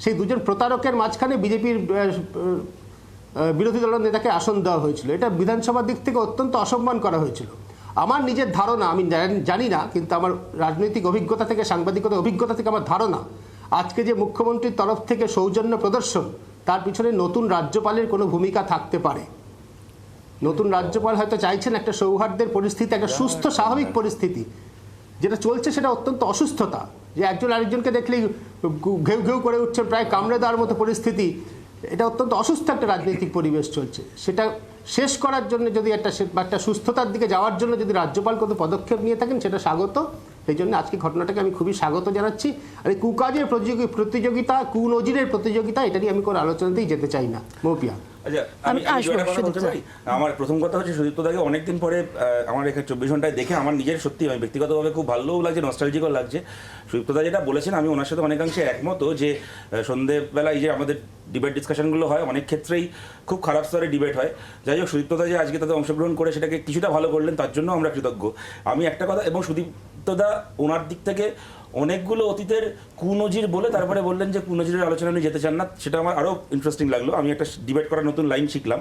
সেই দুজন প্রতারকের মাঝখানে বিজেপির বিরোধী দলের নেতাকে আসন দেওয়া হয়েছিল। এটা বিধানসভার দিক থেকে অত্যন্ত অসম্মান করা হয়েছিল। আমার নিজের ধারণা, আমি জানি না, কিন্তু আমার রাজনৈতিক অভিজ্ঞতা থেকে, সাংবাদিকতার অভিজ্ঞতা থেকে আমার ধারণা, আজকে যে মুখ্যমন্ত্রীর তরফ থেকে সৌজন্য প্রদর্শন, তার পিছনে নতুন রাজ্যপালের কোনো ভূমিকা থাকতে পারে। নতুন রাজ্যপাল হয়তো চাইছেন একটা সৌহার্দ্যের পরিস্থিতি, একটা সুস্থ স্বাভাবিক পরিস্থিতি। যেটা চলছে সেটা অত্যন্ত অসুস্থতা, যে একজন আরেকজনকে দেখলেই ঘেউ ঘেউ করে উঠছে, প্রায় কামড়ে দেওয়ার মতো পরিস্থিতি। এটা অত্যন্ত অসুস্থ একটা রাজনৈতিক পরিবেশ চলছে। সেটা শেষ করার জন্য যদি একটা সুস্থতার দিকে যাওয়ার জন্য যদি রাজ্যপাল কোনো পদক্ষেপ নিয়ে থাকেন, সেটা স্বাগত। সেই জন্য আজকে ঘটনাটাকে আমি খুবই স্বাগত জানাচ্ছি। আর এই কুকাজের প্রতিযোগিতা, কুনজিরের প্রতিযোগিতা, এটা নিয়ে আমি কোনো আলোচনাতেই যেতে চাই না। মৌপিয়া, আচ্ছা, আমি একটা কথা বলতে পারি। আমার প্রথম কথা হচ্ছে, সুদীপ্ত দাকে অনেকদিন পরে আমার এখানে 24 ঘন্টায় দেখে আমার নিজের সত্যি, আমি ব্যক্তিগতভাবে খুব ভালোও লাগছে, নস্টালজিকও লাগছে। সুদীপ্ত দা যেটা বলেছেন, আমি ওনার সাথে অনেকাংশে একমত, যে সন্ধ্যেবেলা এই যে আমাদের ডিবেট ডিসকাশনগুলো হয়, অনেক ক্ষেত্রেই খুব খারাপ স্তরে ডিবেট হয়। যাই হোক, সুদীপ্ত দা যে আজকে তাদের অংশগ্রহণ করে সেটাকে কিছুটা ভালো করলেন, তার জন্য আমরা কৃতজ্ঞ। আমি একটা কথা, এবং সুদীপ্ত দা ওনার দিক থেকে অনেকগুলো অতীতের কুনজির বলে তারপরে বললেন যে কুনজিরের আলোচনা উনি যেতে চান না, সেটা আমার আরও ইন্টারেস্টিং লাগলো। আমি একটা ডিবেট করার নতুন লাইন শিখলাম।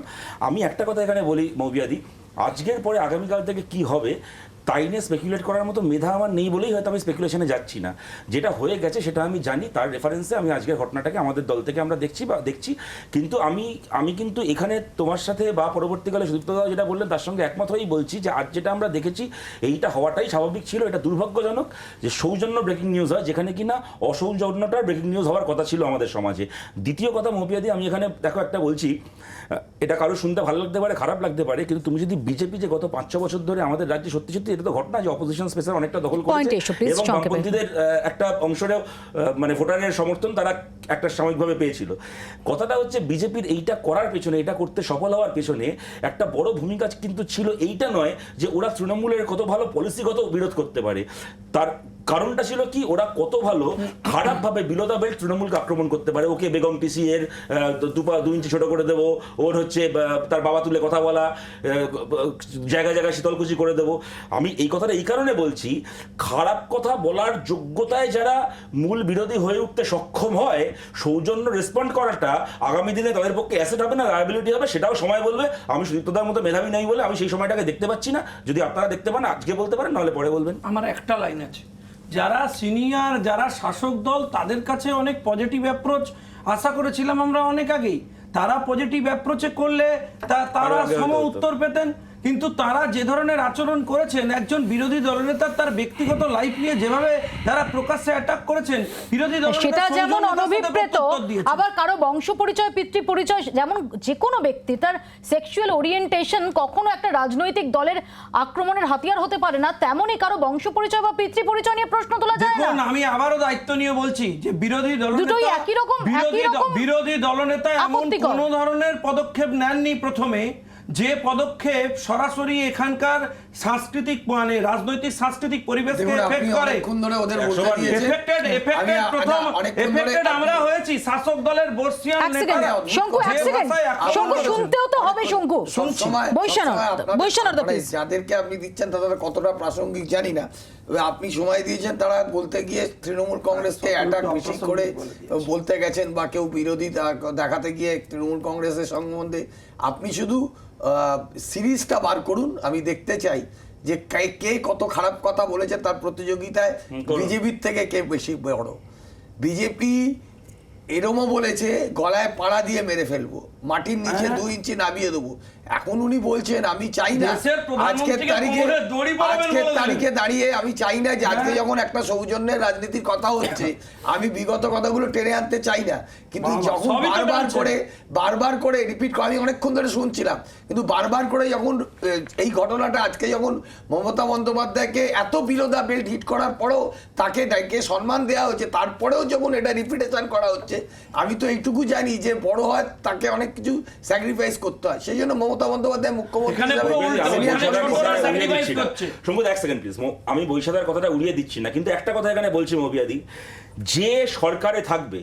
আমি একটা কথা এখানে বলি মৌপিয়াদি, আজকের পরে আগামীকাল থেকে কি হবে তাই নিয়ে স্পেকুলেট করার মতো মেধা আমার নেই বলেই হয়তো আমি স্পেকুলেশনে যাচ্ছি না। যেটা হয়ে গেছে সেটা আমি জানি, তার রেফারেন্সে আমি আজকের ঘটনাটাকে আমাদের দল থেকে আমরা দেখছি। কিন্তু আমি কিন্তু এখানে তোমার সাথে বা পরবর্তীকালে সুদীপ্ত দা যেটা বললেন তার সঙ্গে একমত হয়েই বলছি, যে আজ যেটা আমরা দেখেছি এইটা হওয়াটাই স্বাভাবিক ছিল। এটা দুর্ভাগ্যজনক যে সৌজন্য ব্রেকিং নিউজ হয়, যেখানে কিনা অসৌজন্যটার ব্রেকিং নিউজ হওয়ার কথা ছিল আমাদের সমাজে। দ্বিতীয় কথা মৌপিয়াদি, আমি এখানে দেখো একটা বলছি, এটা কারো শুনতে ভালো লাগতে পারে, খারাপ লাগতে পারে, কিন্তু তুমি যদি বিজেপি যে গত 5-6 বছর ধরে আমাদের রাজ্যে সত্যি সত্যি, এটা তো ঘটনা যে অপোজিশন স্পেসের অনেকটা দখল করেছে, এবং বামপন্থীদের একটা অংশেরও মানে ভোটারের সমর্থন তারা একটা সাময়িকভাবে পেয়েছিল। কথাটা হচ্ছে, বিজেপির এইটা করার পেছনে, এটা করতে সফল হওয়ার পেছনে একটা বড় ভূমিকা কিন্তু ছিল। এইটা নয় যে ওরা তৃণমূলের কত ভালো পলিসিগত বিরোধ করতে পারে, তার কারণটা ছিল কি, ওরা কত ভালো খারাপভাবে বিলো দ্য বেল্ট তৃণমূলকে আক্রমণ করতে পারে। ওকে বেগম পিসি এর 2 ইঞ্চি ছোট করে দেবো, ওর হচ্ছে তার বাবা তুলে কথা বলা, জায়গায় জায়গায় শীতলকুচি করে দেবো। আমি এই কথাটা এই কারণে বলছি, খারাপ কথা বলার যোগ্যতায় যারা মূল বিরোধী হয়ে উঠতে সক্ষম হয়, সৌজন্য রেসপন্ড করাটা আগামী দিনে তাদের পক্ষে অ্যাসেট হবে না লায়াবিলিটি হবে, সেটাও সময় বলবে। আমি সুদীপ্তদার মতো মেধাবী নাই বলে আমি সেই সময়টাকে দেখতে পাচ্ছি না। যদি আপনারা দেখতে পান আজকে বলতে পারেন, নাহলে পরে বলবেন। আমার একটা লাইন আছে, যারা সিনিয়র, যারা শাসক দল, তাদের কাছে অনেক পজিটিভ অ্যাপ্রোচ আশা করেছিলাম আমরা অনেক আগেই। তারা পজিটিভ অ্যাপ্রোচে করলে তারা সম উত্তর পেতেন, কিন্তু তারা যে ধরনের আচরণ করেছেন, একজন বিরোধী দলনেতা তার ব্যক্তিগত লাইফ নিয়ে যেভাবে তারা প্রকাশ্যে অ্যাটাক করেছেন, বিরোধী দলনেতা সেটা যেমন সৌজন্যতার সাথে অনভিপ্রেত, প্রত্যুত্তর দিয়েছেন। আবার কারো বংশ পরিচয়, পিতৃ পরিচয়, যেমন যে কোনো ব্যক্তি তার সেক্সুয়াল ওরিয়েন্টেশন কখনো একটা রাজনৈতিক দলের আক্রমণের হাতিয়ার হতে পারে না, তেমনই কারো বংশ পরিচয় বা পিতৃ পরিচয় নিয়ে প্রশ্ন তোলা যায় না। দেখুন, আমি আবারও দায়িত্ব নিয়ে বলছি যে বিরোধী দুটোই দলনেতা, একই রকম বিরোধী দলনেতা এমন আপত্তিকর। কোনো ধরনের পদক্ষেপ নেননি প্রথমে, যে পদক্ষেপ সরাসরি এখানকার সাংস্কৃতিক মানে রাজনৈতিক সাংস্কৃতিক পরিবেশকে এফেক্ট করে। এফেক্টেড আমরা হয়েছি, শাসক দলের বর্ষিয়ান নেতারা। শঙ্কু, এক সেকেন্ড, শঙ্কু শুনতেও তো হবে। শঙ্কু, বৈশানার্দ প্লিজ। যাদেরকে আপনি দিচ্ছেন তারা কতটা প্রাসঙ্গিক জানি না, আপনি সময় দিয়েছেন, তারা বলতে গিয়ে তৃণমূল কংগ্রেসকে অ্যাটাক বেশি করে বলতে গেছেন, বা কেউ বিরোধী দেখাতে গিয়ে তৃণমূল কংগ্রেসের সম্বন্ধে। আপনি শুধু সিরিজটা বার করুন, আমি দেখতে চাই যে কে কত খারাপ কথা বলেছে, তার প্রতিযোগিতায় বিজেপির থেকে কে বেশি বড়। বিজেপি এরমও বলেছে গলায় পাড়া দিয়ে মেরে ফেলবো, মাটির নিচে 2 ইঞ্চি নামিয়ে দেবো। এখন উনি বলছেন আমি চাই না, আজকের তারিখে দাঁড়িয়ে আমি চাই না যে আজকে যখন একটা সৌজন্যের রাজনীতির কথা হচ্ছে, আমি বিগত কথাগুলো টেনে আনতে চাই না, কিন্তু যখন বারবার করে রিপিট করে, আমি অনেকক্ষণ ধরে শুনছিলাম, কিন্তু বারবার করে যখন এই ঘটনাটা আজকে যখন মমতা বন্দ্যোপাধ্যায়কে এত বিলো দ্য বেল্ট হিট করার পরেও তাকে সম্মান দেওয়া হচ্ছে, তারপরেও যখন এটা রিপিটেশন করা হচ্ছে, আমি তো এইটুকু জানি যে বড় হয় তাকে অনেক কিছু স্যাক্রিফাইস করতে হয়। সেই জন্য মমতা বন্দ্যোপাধ্যায় মুখ্যমন্ত্রী আমি বৈশাখার কথাটা উড়িয়ে দিচ্ছি না, কিন্তু একটা কথা এখানে বলছি মবিয়াদি, যে সরকারে থাকবে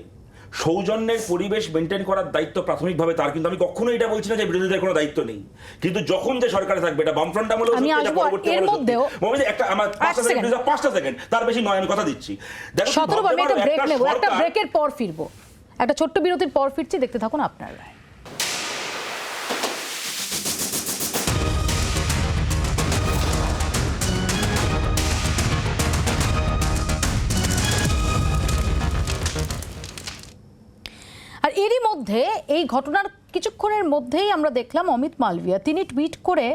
সৌজন্যের পরিবেশ মেনটেন করার দায়িত্ব প্রাথমিকভাবে তার। কিন্তু আমি কখনো এটা বলছি না যে বিরোধীদের কোনো দায়িত্ব নেই, কিন্তু যখন যে সরকারে থাকবে, এটা বামফ্রন্ট আমলেও সত্যি, এটা পরবর্তী আমলেও সত্যি। একটা আমার 5টা সেকেন্ড, তার বেশি নয়, আমি কথা দিচ্ছি। দেখো 17 বার একটা ব্রেক নেব, একটা ব্রেকের পর ফিরবো, একটা ছোট্ট বিরতির পর ফিরছি, দেখতে থাকুন আপনারা। আর এরই মধ্যে এই ঘটনার কিছুক্ষণের মধ্যেই আমরা দেখলাম অমিত মালভিয়া তিনি টুইট করে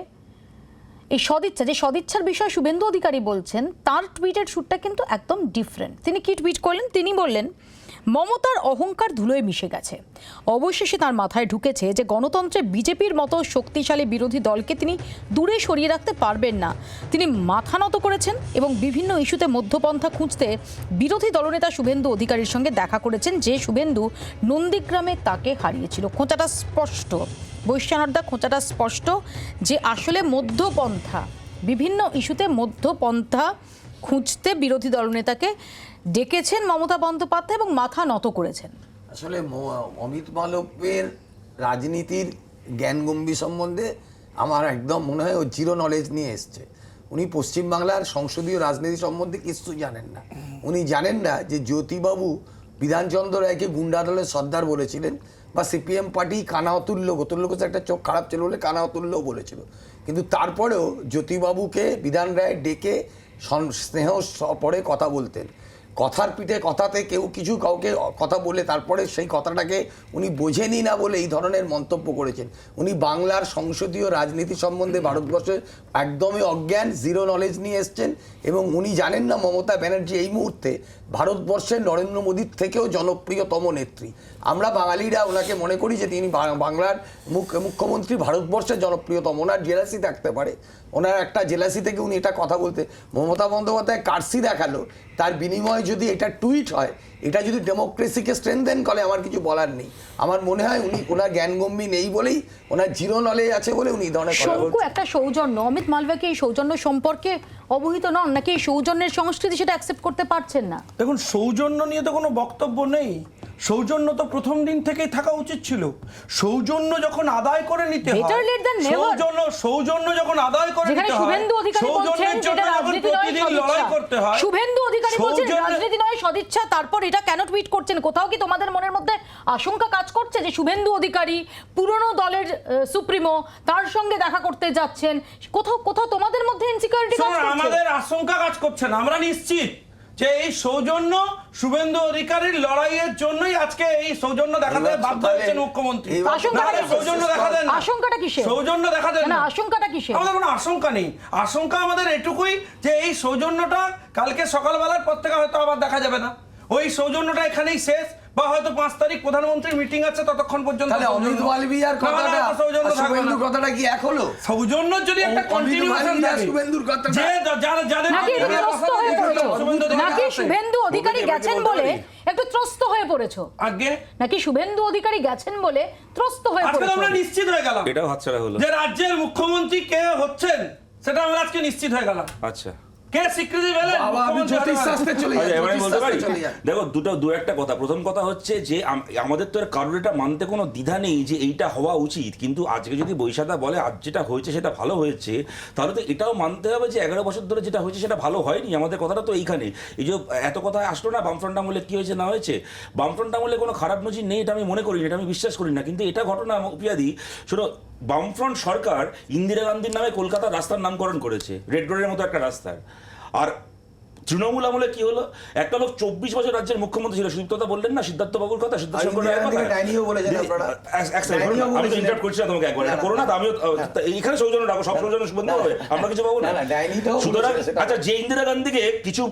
এই সদিচ্ছা, যে সদিচ্ছার বিষয় শুভেন্দু অধিকারী বলছেন, তার টুইটের শুটটা কিন্তু একদম ডিফারেন্ট। তিনি কি টুইট করলেন? তিনি বললেন, মমতার অহংকার ধুলোয় মিশে গেছে, অবশেষে তার মাথায় ঢুকেছে যে গণতন্ত্রে বিজেপির মতো শক্তিশালী বিরোধী দলকে তিনি দূরে সরিয়ে রাখতে পারবেন না। তিনি মাথা নত করেছেন এবং বিভিন্ন ইস্যুতে মধ্যপন্থা খুঁজতে বিরোধী দলনেতা শুভেন্দু অধিকারীর সঙ্গে দেখা করেছেন, যে শুভেন্দু নন্দীগ্রামে তাকে হারিয়েছিল। খোঁচাটা স্পষ্ট, বৈশ্যানর্দা, খোঁচাটা স্পষ্ট যে আসলে মধ্যপন্থা, বিভিন্ন ইস্যুতে মধ্যপন্থা খুঁজতে বিরোধী দলনেতাকে ডেকেছেন মমতা বন্দ্যোপাধ্যায় এবং মাথা নত করেছেন। আসলে অমিত মালব্যের রাজনীতির জ্ঞানগম্ভীর সম্বন্ধে আমার একদম মনে হয় ও জিরো নলেজ নিয়ে এসছে। উনি পশ্চিমবাংলার সংসদীয় রাজনীতি সম্বন্ধে কিছু জানেন না। উনি জানেন না যে জ্যোতিবাবু বিধানচন্দ্র রায়কে গুন্ডা দলের সর্দার বলেছিলেন, বা সিপিএম পার্টি কানা অতুল্য, গোতুল্য কোথাও একটা চোখ খারাপ ছিল বলে কানা অতুল্যও বলেছিল, কিন্তু তারপরেও জ্যোতিবাবুকে বিধান রায় ডেকে স্নেহ পরে কথা বলতেন। কথার পিঠে কথাতে কেউ কিছু কাউকে কথা বলে তারপরে সেই কথাটাকে উনি বোঝেনি না বলে এই ধরনের মন্তব্য করেছেন। উনি বাংলার সংসদীয় রাজনীতি সম্বন্ধে ভারতবর্ষের একদমই অজ্ঞান, জিরো নলেজ নিয়ে এসছেন, এবং উনি জানেন না মমতা ব্যানার্জি এই মুহূর্তে ভারতবর্ষের নরেন্দ্র মোদীর থেকেও জনপ্রিয়তম নেত্রী। আমরা বাঙালিরা ওনাকে মনে করি যে তিনি বাংলার মুখ্যমন্ত্রী, ভারতবর্ষের জনপ্রিয়তম। ওনার জেলাসি থাকতে পারে, ওনার একটা জেলাসি থেকে উনি এটা কথা বলতে, মমতা বন্দ্যোপাধ্যায় কার্সি দেখালো, তার বিনিময়ে যদি এটা টুইট হয়, এটা যদি ডেমোক্রেসিকে স্ট্রেনথেন করে, আমার কিছু বলার নেই। আমার মনে হয় উনি, ওনার জ্ঞানগম্যি নেই বলেই, ওনার জিরো নলেজ আছে বলে উনি এই ধরনের কথা শঙ্কু বলছেন। একটা সৌজন্য, অমিত মালভিয়া এই সৌজন্য সম্পর্কে অবহিত নন, নাকি এই সৌজন্যের সংস্কৃতি সেটা অ্যাকসেপ্ট করতে পারছেন না? দেখুন, সৌজন্য নিয়ে তো কোনো বক্তব্য নেই। সৌজন্য তো প্রথম দিন থেকেই থাকা উচিত ছিল। সৌজন্য যখন আদায় করে নিতে হয়, Better late than never. সৌজন্য যখন আদায় করে যেখানে নিতে হয়, শুভেন্দু অধিকারী বলছেন সৌজন্যের জন্য যেটা যখন রাজনীতি নয় প্রতিদিন লড়াই করতে সদিচ্ছা, হয়, শুভেন্দু অধিকারী বলছেন সৌজন্য- রাজনীতি নয় সদিচ্ছা, তারপর এটা কেন টুইট করছেন? কোথাও কি তোমাদের মনের মধ্যে আশঙ্কা কাজ করছে যে শুভেন্দু অধিকারী পুরনো দলের সুপ্রিমো, তার সঙ্গে দেখা করতে যাচ্ছেন? কোথাও কোথাও তোমাদের মধ্যে ইনসিকিউরিটি কাজ শোনো, করছে? আমাদের আশঙ্কা কাজ করছে না, আমরা নিশ্চিত যে এই সৌজন্য শুভেন্দু অধিকারীর লড়াইয়ের জন্যই আজকে এই সৌজন্য দেখাতে বাধ্য হচ্ছেন মুখ্যমন্ত্রী। আশঙ্কাটা নাহলে কিসের? সৌজন্য দেখা দেন না। আশঙ্কাটা কিসের? সৌজন্য দেখা দেন না, না। আশঙ্কাটা কিসের? আমাদের কোনো আশঙ্কা নেই। আশঙ্কা আমাদের এটুকুই যে এই সৌজন্যটা কালকে সকালবেলার পর থেকে হয়তো আবার দেখা যাবে না। ওই সৌজন্যটা এখানেই শেষ, বা হয়তো 5 তারিখ প্রধানমন্ত্রীর মিটিং আছে, ততক্ষণ পর্যন্ত তাহলে অমিত মালভিয়ার কথাটা আর শুভেন্দুর কথাটা কি এক হলো? সৌজন্যর যদি একটা অমিত কন্টিনিউয়েশন মালভিয়া থাকে, শুভেন্দুর কথাটা যে যাদের নাকি একটু ত্রস্ত হয়ে পড়েছো? নাকি শুভেন্দু অধিকারী গেছেন বলে একটু ত্রস্ত হয়ে পড়েছো? আগে নাকি শুভেন্দু অধিকারী গেছেন বলে ত্রস্ত হয়ে আজকে তো পড়েছো? আমরা নিশ্চিত হয়ে গেলাম এটাও হাতছাড়া হলো। যে রাজ্যের মুখ্যমন্ত্রী কে হচ্ছেন, সেটা আমরা আজকে নিশ্চিত হয়ে গেলাম। আচ্ছা, কে স্বীকৃতি পেলেন? বাবা, আমি জ্যোতিষশাস্ত্রে চলে যাই, আচ্ছা, এবারে বলতে পারি? জ্যোতিষশাস্ত্রে চলে যাই। দেখো, দু একটা কথা। প্রথম কথা হচ্ছে যে আমাদের তো আর কারোর এটা মানতে কোনো দ্বিধা নেই যে এইটা হওয়া উচিত, কিন্তু আজকে যদি বৈশাখা বলে আজ যেটা হয়েছে সেটা ভালো হয়েছে, তাহলে তো এটাও মানতে হবে যে 11 বছর ধরে যেটা হয়েছে সেটা ভালো হয়নি। আমাদের কথাটা তো এইখানে। এই যে এত কথা আসলো না বামফ্রন্ট আমলে কি হয়েছে না হয়েছে, বামফ্রন্ট আমলে কোনো খারাপ নজির নেই, এটা আমি মনে করি না, এটা আমি বিশ্বাস করি না। কিন্তু এটা ঘটনা পিয়াদি, শোনো, বামফ্রন্ট সরকার ইন্দিরা গান্ধীর নামে কলকাতার রাস্তার নামকরণ করেছে, রেড রোডের মতো একটা রাস্তার। আর তৃণমূল আমলে কি হলো, একটা লোক 24 বছর রাজ্যের মুখ্যমন্ত্রী ছিল, সুদীপ্তদা বললেন না সিদ্ধার্থ বাবুর কথা, সিদ্ধার্থ শঙ্কর রায়ের কথা। ডাইনিও বলেছেন আপনারা। আমি তো ইন্টারপ্ট করছি না তোমাকে একবার, এটা করো না তো। আমিও এখানে সৌজন্য ডাকো, সব সৌজন্য সুবন্ধু হবে, আমরা কিছু পাবো না। সুতরাং আচ্ছা, যে ইন্দিরা গান্ধীকে কিছু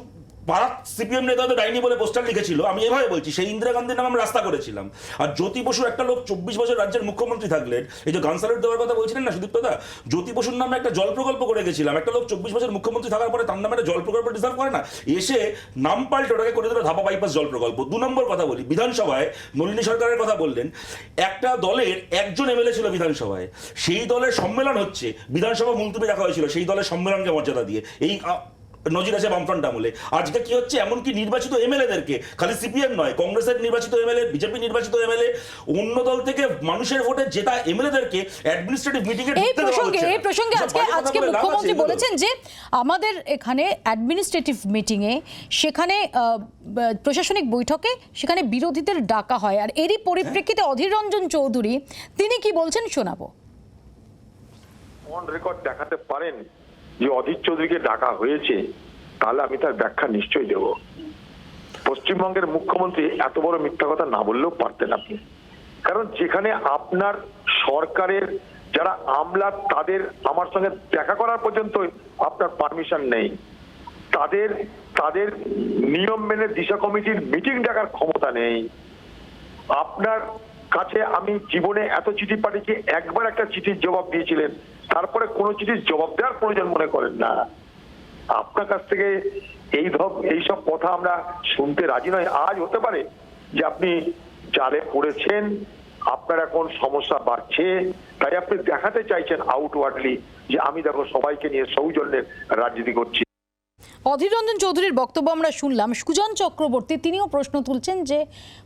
পাড়া সিপিএম নেতা তো ডাইনি বলে পোস্টার লিখেছিল, আমি এভাবে বলছি, সেই ইন্দিরা গান্ধীর নামে আমরা রাস্তা করেছিলাম। আর জ্যোতি বসু একটা লোক 24 বছর রাজ্যের মুখ্যমন্ত্রী থাকলেন, এই যে গান স্যালুট দেওয়ার কথা বলছিলেন না সুদীপ্তদা, জ্যোতি বসুর নামে একটা জল প্রকল্প করে গেছিলাম। একটা লোক 24 বছর মুখ্যমন্ত্রী থাকার পরে তার নামে একটা জল প্রকল্প ডিজার্ভ করে না, এসে নাম পাল্টে ওটাকে করে দিল ধাপা বাইপাস জল প্রকল্প। 2 নম্বর কথা বলি, বিধানসভায় নলিনী সরকারের কথা বললেন, একটা দলের একজন এমএলএ ছিল বিধানসভায়, সেই দলের সম্মেলন হচ্ছে, বিধানসভা মুলতবি রাখা হয়েছিল সেই দলের সম্মেলনকে মর্যাদা দিয়ে। এই নজির আছে বামফ্রন্ট আমলে। আজকে কি হচ্ছে, এমনকি নির্বাচিত এমএলএদেরকে, খালি সিপিএম নয়, কংগ্রেসের নির্বাচিত এমএলএ, বিজেপি নির্বাচিত এমএলএ, অন্য দল থেকে মানুষের ভোটে জেতা এমএলএদেরকে অ্যাডমিনিস্ট্রেটিভ মিটিং এ এই প্রসঙ্গে আজকে মুখ্যমন্ত্রী বলেছেন যে আমাদের এখানে অ্যাডমিনিস্ট্রেটিভ মিটিংয়ে, সেখানে প্রশাসনিক বৈঠকে সেখানে বিরোধীদের ডাকা হয়। আর এরই পরিপ্রেক্ষিতে অধীর রঞ্জন চৌধুরী তিনি কি বলছেন শোনাবো। অন রেকর্ড দেখাতে পারেন যে অধীর চৌধুরীকে ডাকা হয়েছে, তাহলে আমি তার ব্যাখ্যা নিশ্চয়ই দেব। পশ্চিমবঙ্গের মুখ্যমন্ত্রী এত বড় মিথ্যা কথা না বললেও পারতেন আপনি, কারণ যেখানে আপনার সরকারের যারা আমলা তাদের আমার সঙ্গে দেখা করার পর্যন্ত আপনার পারমিশন নেই, তাদের নিয়ম মেনে দিশা কমিটির মিটিং ডাকার ক্ষমতা নেই। আপনার কাছে আমি জীবনে এত চিঠি পাঠিয়েছি, একবার একটা চিঠির জবাব দিয়েছিলেন, তারপরে কোনো চিঠির জবাব দেওয়ার প্রয়োজন মনে করেন না। আপনার কাছ থেকে এইসব কথা আমরা শুনতে রাজি নয়। আজ হতে পারে যে আপনি জালে পড়েছেন, আপনার এখন সমস্যা বাড়ছে, তাই আপনি দেখাতে চাইছেন আউটওয়ার্ডলি যে আমি দেখো সবাইকে নিয়ে সৌজন্যের রাজনীতি করছি। অধীর রঞ্জন চৌধুরীর বক্তব্য আমরা শুনলাম। সুজন চক্রবর্তী তিনিও প্রশ্ন তুলছেন যে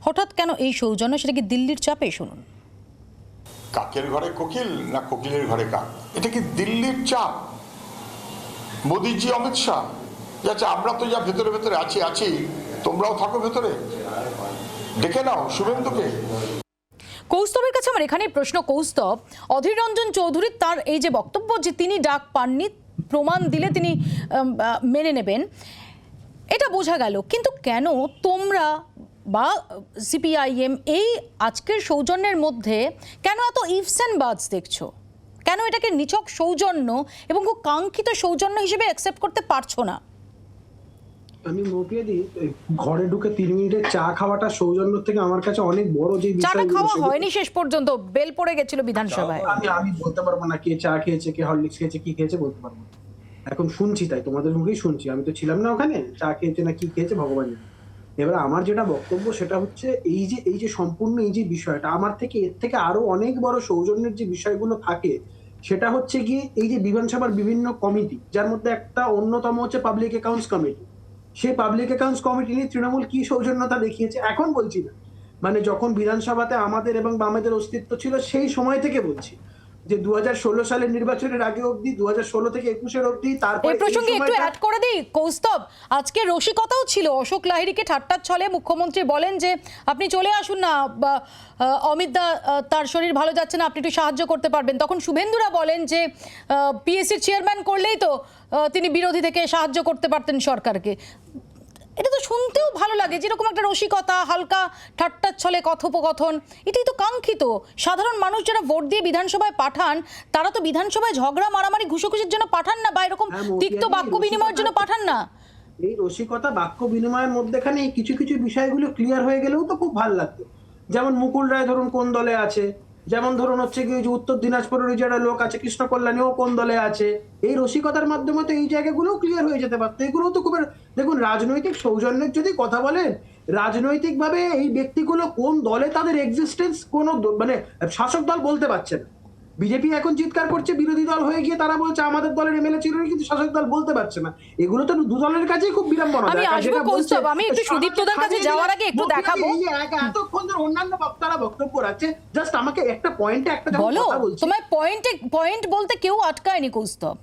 হঠাৎ কেন এই সৌজন্য, সেটা কি দিল্লির চাপে? শুনুন। কাকের ঘরে কোকিল না কোকিলের ঘরে কাক, এটা কি দিল্লির চাপ? মোদিজি, অমিত শাহ যাচ্ছে, আমরা তো যা ভেতরে ভেতরে আছি, তোমরাও থাকো ভেতরে, ডেকে নাও শুভেন্দুকে। কৌস্তবের কাছে আমার এখানে প্রশ্ন, কৌস্তব, অধীর রঞ্জন চৌধুরী তার এই যে বক্তব্য যে তিনি ডাক পাননি, প্রমাণ দিলে তিনি মেনে নেবেন, এটা বোঝা গেল, কিন্তু কেন তোমরা বা সিপিআইএম এই আজকের সৌজন্যের মধ্যে কেন এত ইফস অ্যান্ড বাটস দেখছো? কেন এটাকে নিছক সৌজন্য এবং খুব কাঙ্ক্ষিত সৌজন্য হিসেবে অ্যাকসেপ্ট করতে পারছো না? আমি মোটিয়ে দিই, ঘরে ঢুকে 3 মিনিটের চা খাওয়াটা সৌজন্য থেকে আমার কাছে অনেক বড় যে চাটা বিষয়গুলো খাওয়া সেগুলো- হয়নি শেষ পর্যন্ত, বেল পড়ে গেছিল বিধানসভায়। আমি বলতে পারবো না কে চা খেয়েছে, কে হরলিক্স খেয়েছে, কি খেয়েছে বলতে পারবো না। এখন শুনছি, তাই তোমাদের মুখেই শুনছি, আমি তো ছিলাম না ওখানে, চা খেয়েছে না কি খেয়েছে ভগবান জানে। এবার আমার যেটা বক্তব্য সেটা হচ্ছে এই যে সম্পূর্ণ এই যে বিষয়টা, আমার থেকে এর থেকে আরো অনেক বড় সৌজন্যের যে বিষয়গুলো থাকে সেটা হচ্ছে গিয়ে এই যে বিধানসভার বিভিন্ন কমিটি, যার মধ্যে একটা অন্যতম হচ্ছে পাবলিক অ্যাকাউন্টস কমিটি। সেই পাবলিক অ্যাকাউন্টস কমিটি নিয়ে তৃণমূল কি সৌজন্যতা দেখিয়েছে এখন বলছি না, মানে যখন বিধানসভাতে আমাদের এবং বামেদের অস্তিত্ব ছিল সেই সময় থেকে বলছি, যে 2016 সালের নির্বাচনের আগে অবধি, 2016 থেকে 21 অবধি, তারপরে এই প্রসঙ্গে এই একটু সময়টা- অ্যাড করে দিই কৌস্তব, আজকে রসিকতাও ছিল। অশোক লাহিড়ীকে ঠাট্টার ছলে মুখ্যমন্ত্রী বলেন যে আপনি চলে আসুন না, অমিত দা তার শরীর ভালো যাচ্ছে না, আপনি একটু সাহায্য করতে পারবেন। তখন শুভেন্দুরা বলেন যে পিএসসির চেয়ারম্যান করলেই তো তিনি বিরোধী থেকে সাহায্য করতে পারতেন সরকারকে। এটা তো শুনতেও ভালো লাগে, যেরকম একটা রসিকতা, হালকা ঠাট্টার ছলে কথোপকথন, এটাই তো কাঙ্ক্ষিত। সাধারণ মানুষ যারা ভোট দিয়ে বিধানসভায় পাঠান, তারা তো বিধানসভায় ঝগড়া মারামারি ঘুষোঘুষির জন্য পাঠান না, বা এরকম তিক্ত বাক্য বিনিময়ের জন্য পাঠান না। এই রসিকতা বাক্য বিনিময়ের মধ্যেখানে এই কিছু কিছু বিষয়গুলো ক্লিয়ার হয়ে গেলেও তো খুব ভালো লাগতো। যেমন মুকুল রায় ধরুন কোন দলে আছে, যেমন ধরুন হচ্ছে কি যে উত্তর দিনাজপুরের যারা লোক আছে কৃষ্ণ কল্যাণীও কোন দলে আছে, এই রসিকতার মাধ্যমে তো এই জায়গাগুলোও ক্লিয়ার হয়ে যেতে পারতো। এগুলোও তো খুব, দেখুন রাজনৈতিক সৌজন্যের যদি কথা বলেন, রাজনৈতিকভাবে এই ব্যক্তিগুলো কোন দলে তাদের এক্সিস্টেন্স কোনো মানে শাসক দল বলতে পারছে না। বিজেপি এখন চিৎকার করছে বিরোধী দল হয়ে গিয়ে, তারা বলছে আমাদের দলের এমএলএ ছিল কিন্তু শাসক দল বলতে পারছে না। এগুলো তো দু দলের কাছেই খুব বিড়ম্বনা। আমি আসবো কৌস্তব, আমি একটু সুদীপ্তদার কাছে যাওয়ার আগে একটু দেখাবো। এতক্ষণ ধরে অন্যান্য বক্তারা বক্তব্য রাখছে, জাস্ট আমাকে একটা পয়েন্টে একটা বলো, কথা বলছি, তোমার পয়েন্ট বলতে কেউ আটকায়নি কৌস্তব।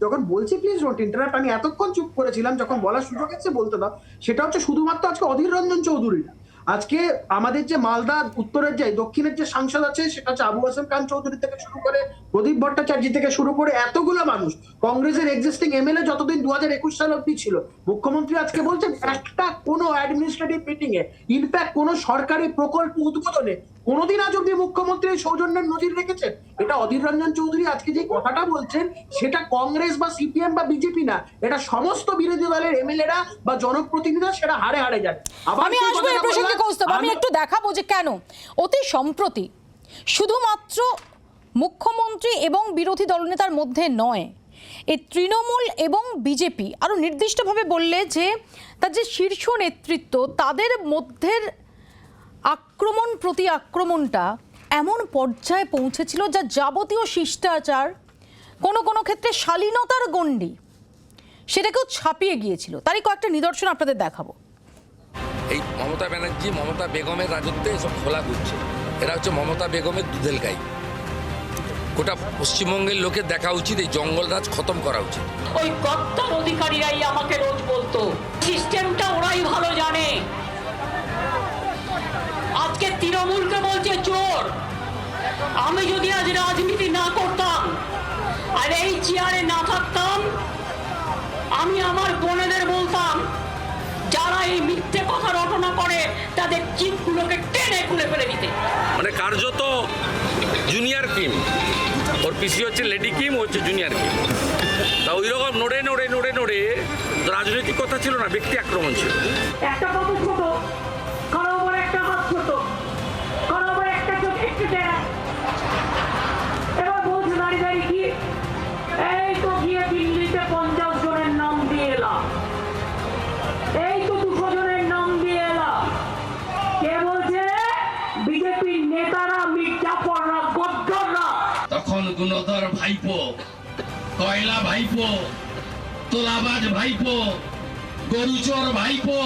যখন বলছি প্লিজ ডোন্ট ইন্টারাপ্ট। আমি এতক্ষণ চুপ করেছিলাম, যখন বলার সুযোগ এসেছে বলতে দাও। সেটা হচ্ছে শুধুমাত্র আজকে অধীর রঞ্জন চৌধুরী না, আজকে আমাদের যে মালদা উত্তরের যে দক্ষিণের যে সাংসদ আছে সেটা হচ্ছে আবু হাসান খান চৌধুরী থেকে শুরু করে প্রদীপ ভট্টাচার্য থেকে শুরু করে এতগুলো মানুষ, কংগ্রেসের এক্সিস্টিং এমএলএ যতদিন 2021 সাল অব্দি ছিল। মুখ্যমন্ত্রী আজকে বলছেন একটা কোনো অ্যাডমিনিস্ট্রেটিভ মিটিং এ, ইনফ্যাক্ট কোনো সরকারি প্রকল্প উদ্বোধনে কোনোদিন আজ অব্দি মুখ্যমন্ত্রী সৌজন্যের নজির রেখেছেন। এটা অধীর রঞ্জন চৌধুরী আজকে যে কথাটা বলছেন সেটা কংগ্রেস বা সিপিএম বা বিজেপি না, এটা সমস্ত বিরোধী দলের এমএলএরা বা জনপ্রতিনিধিরা সেটা হাড়ে হাড়ে যায়। আমি আসবো এই প্রসঙ্গে কৌস্তব, আমি একটু দেখাবো যে কেন অতি সম্প্রতি শুধুমাত্র মুখ্যমন্ত্রী এবং বিরোধী দলনেতার মধ্যে নয়, এই তৃণমূল এবং বিজেপি আরো নির্দিষ্টভাবে বললে যে তার যে শীর্ষ নেতৃত্ব, তাদের মধ্যের আক্রমণ প্রতি আক্রমণটা এমন পর্যায়ে পৌঁছেছিল যা যাবতীয় শিষ্টাচার, কোনো কোনো ক্ষেত্রে শালীনতার গণ্ডি, সেটাকেও ছাপিয়ে গিয়েছিল। তারই কয়েকটা নিদর্শন আপনাদের দেখাবো। এই মমতা ব্যানার্জি, মমতা বেগমের রাজত্বে এসব খোলা ঘুরছে। এরা হচ্ছে মমতা বেগমের দুধেল গাই। গোটা পশ্চিমবঙ্গের লোকের দেখা উচিত এই জঙ্গলরাজ খতম করা উচিত। ওই কর্তার অধিকারীরাই আমাকে রোজ বলতো সিস্টেমটা ওরাই ভালো জানে। আজকে তৃণমূলকে বলছে চোর। আমি যদি আজ রাজনীতি না করতাম আর এই চেয়ারে না থাকতাম, আমি আমার বোনেদের বলতাম যারা এই মিথ্যে কথা রটনা করে তাদের চিপগুলোকে টেনে খুলে ফেলে দিতে। মানে কার্যত জুনিয়র কিম, ওর পিসি হচ্ছে লেডি কিম, ও হচ্ছে জুনিয়র কিম। তা ওই রকম নড়ে নড়ে নড়ে নড়ে রাজনৈতিক কথা ছিল না, ব্যক্তি আক্রমণ ছিল। একটা কত ছোট, কারো আবার একটা হাত ছোট, কারো আবার একটা চোখ একটু টেরা। এবার বলছে দাঁড়িয়ে দাঁড়িয়ে কি, এই তো গিয়ে দিল্লিতে 50 জনের নাম দিয়ে এলাম, এই তো 200 জনের নাম দিয়ে এলাম। কে বলছে? বিজেপির নেতারা, মির্জাফররা, গদ্দররা। তখন গুণধর ভাইপো, কয়লা ভাইপো, তোলাবাজ ভাইপো, গরুচোর ভাইপো,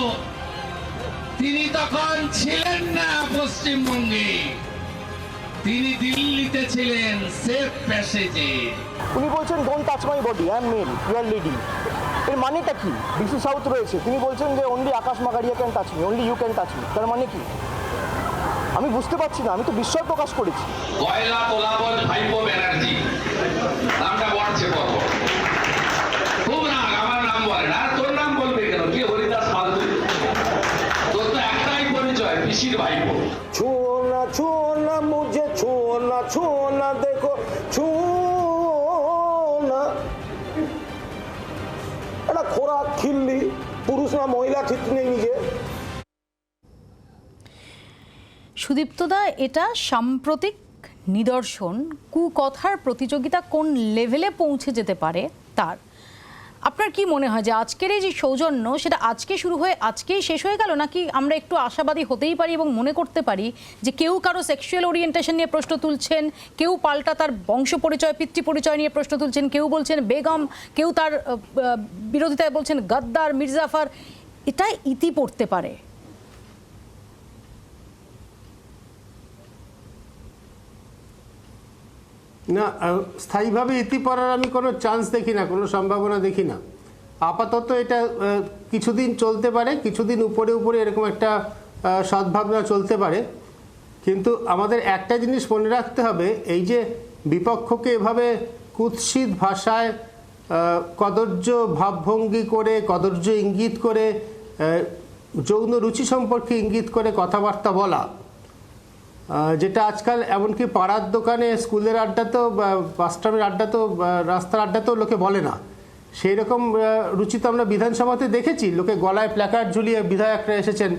তিনি তখন ছিলেন না পশ্চিমবঙ্গে, তিনি দিল্লিতে ছিলেন সেফ প্যাসেজে। উনি বলছেন don't touch my body, I am male, you are lady. এর মানেটা কি? ডিসি সাউথ রয়েছে, তিনি বলছেন যে only Akash Magaria can touch me, only you can touch me. তার মানে কি? আমি বুঝতে পারছি না, আমি তো বিস্ময় প্রকাশ করেছি। কয়লা তোলাবাজ ভাইপো ব্যানার্জি নামটা বলছে কত খুব রাগ, আমার নাম বলে না, তোর নাম বলবে কেন? কি হরিদাস মাধুরী? তোর তো একটাই পরিচয়, পিসির ভাইপো। ছোনা মুঝে ছোনা দেখো ছোনা, এটা খোরাক খিল্লি পুরুষ না মহিলা ঠিক নেই নিজে। সুদীপ্তদা, এটা সাম্প্রতিক নিদর্শন কুকথার প্রতিযোগিতা কোন লেভেলে পৌঁছে যেতে পারে তার। আপনার কি মনে হয় যে আজকের এই যে সৌজন্য সেটা আজকে শুরু হয়ে আজকেই শেষ হয়ে গেল, নাকি আমরা একটু আশাবাদী হতেই পারি এবং মনে করতে পারি যে কেউ কারো সেক্সুয়াল ওরিয়েন্টেশন নিয়ে প্রশ্ন তুলছেন, কেউ পাল্টা তার বংশ পরিচয় পিতৃ পরিচয় নিয়ে প্রশ্ন তুলছেন, কেউ বলছেন বেগম, কেউ তার বিরোধিতায় বলছেন গদ্দার মির্জাফর, এটাই ইতি পড়তে পারে? না, স্থায়ীভাবে ইতি পড়ার আমি কোনো চান্স দেখি না, কোনো সম্ভাবনা দেখি না। আপাতত এটা কিছুদিন চলতে পারে, কিছুদিন উপরে উপরে এরকম একটা সদ্ভাবনা চলতে পারে। কিন্তু আমাদের একটা জিনিস মনে রাখতে হবে, এই যে বিপক্ষকে এভাবে কুৎসিত ভাষায় কদর্য ভাবভঙ্গি করে, কদর্য ইঙ্গিত করে, যৌন রুচি সম্পর্কে ইঙ্গিত করে কথাবার্তা বলা, যেটা আজকাল এমনকি পাড়ার দোকানে, স্কুলের আড্ডাতেও, বাসস্ট্যান্ডের আড্ডাতেও, রাস্তার আড্ডাতেও লোকে বলে না, সেই রকম রুচি তো আমরা বিধানসভাতে দেখেছি। লোকে গলায় প্ল্যাকার্ড ঝুলিয়ে বিধায়করা এসেছেন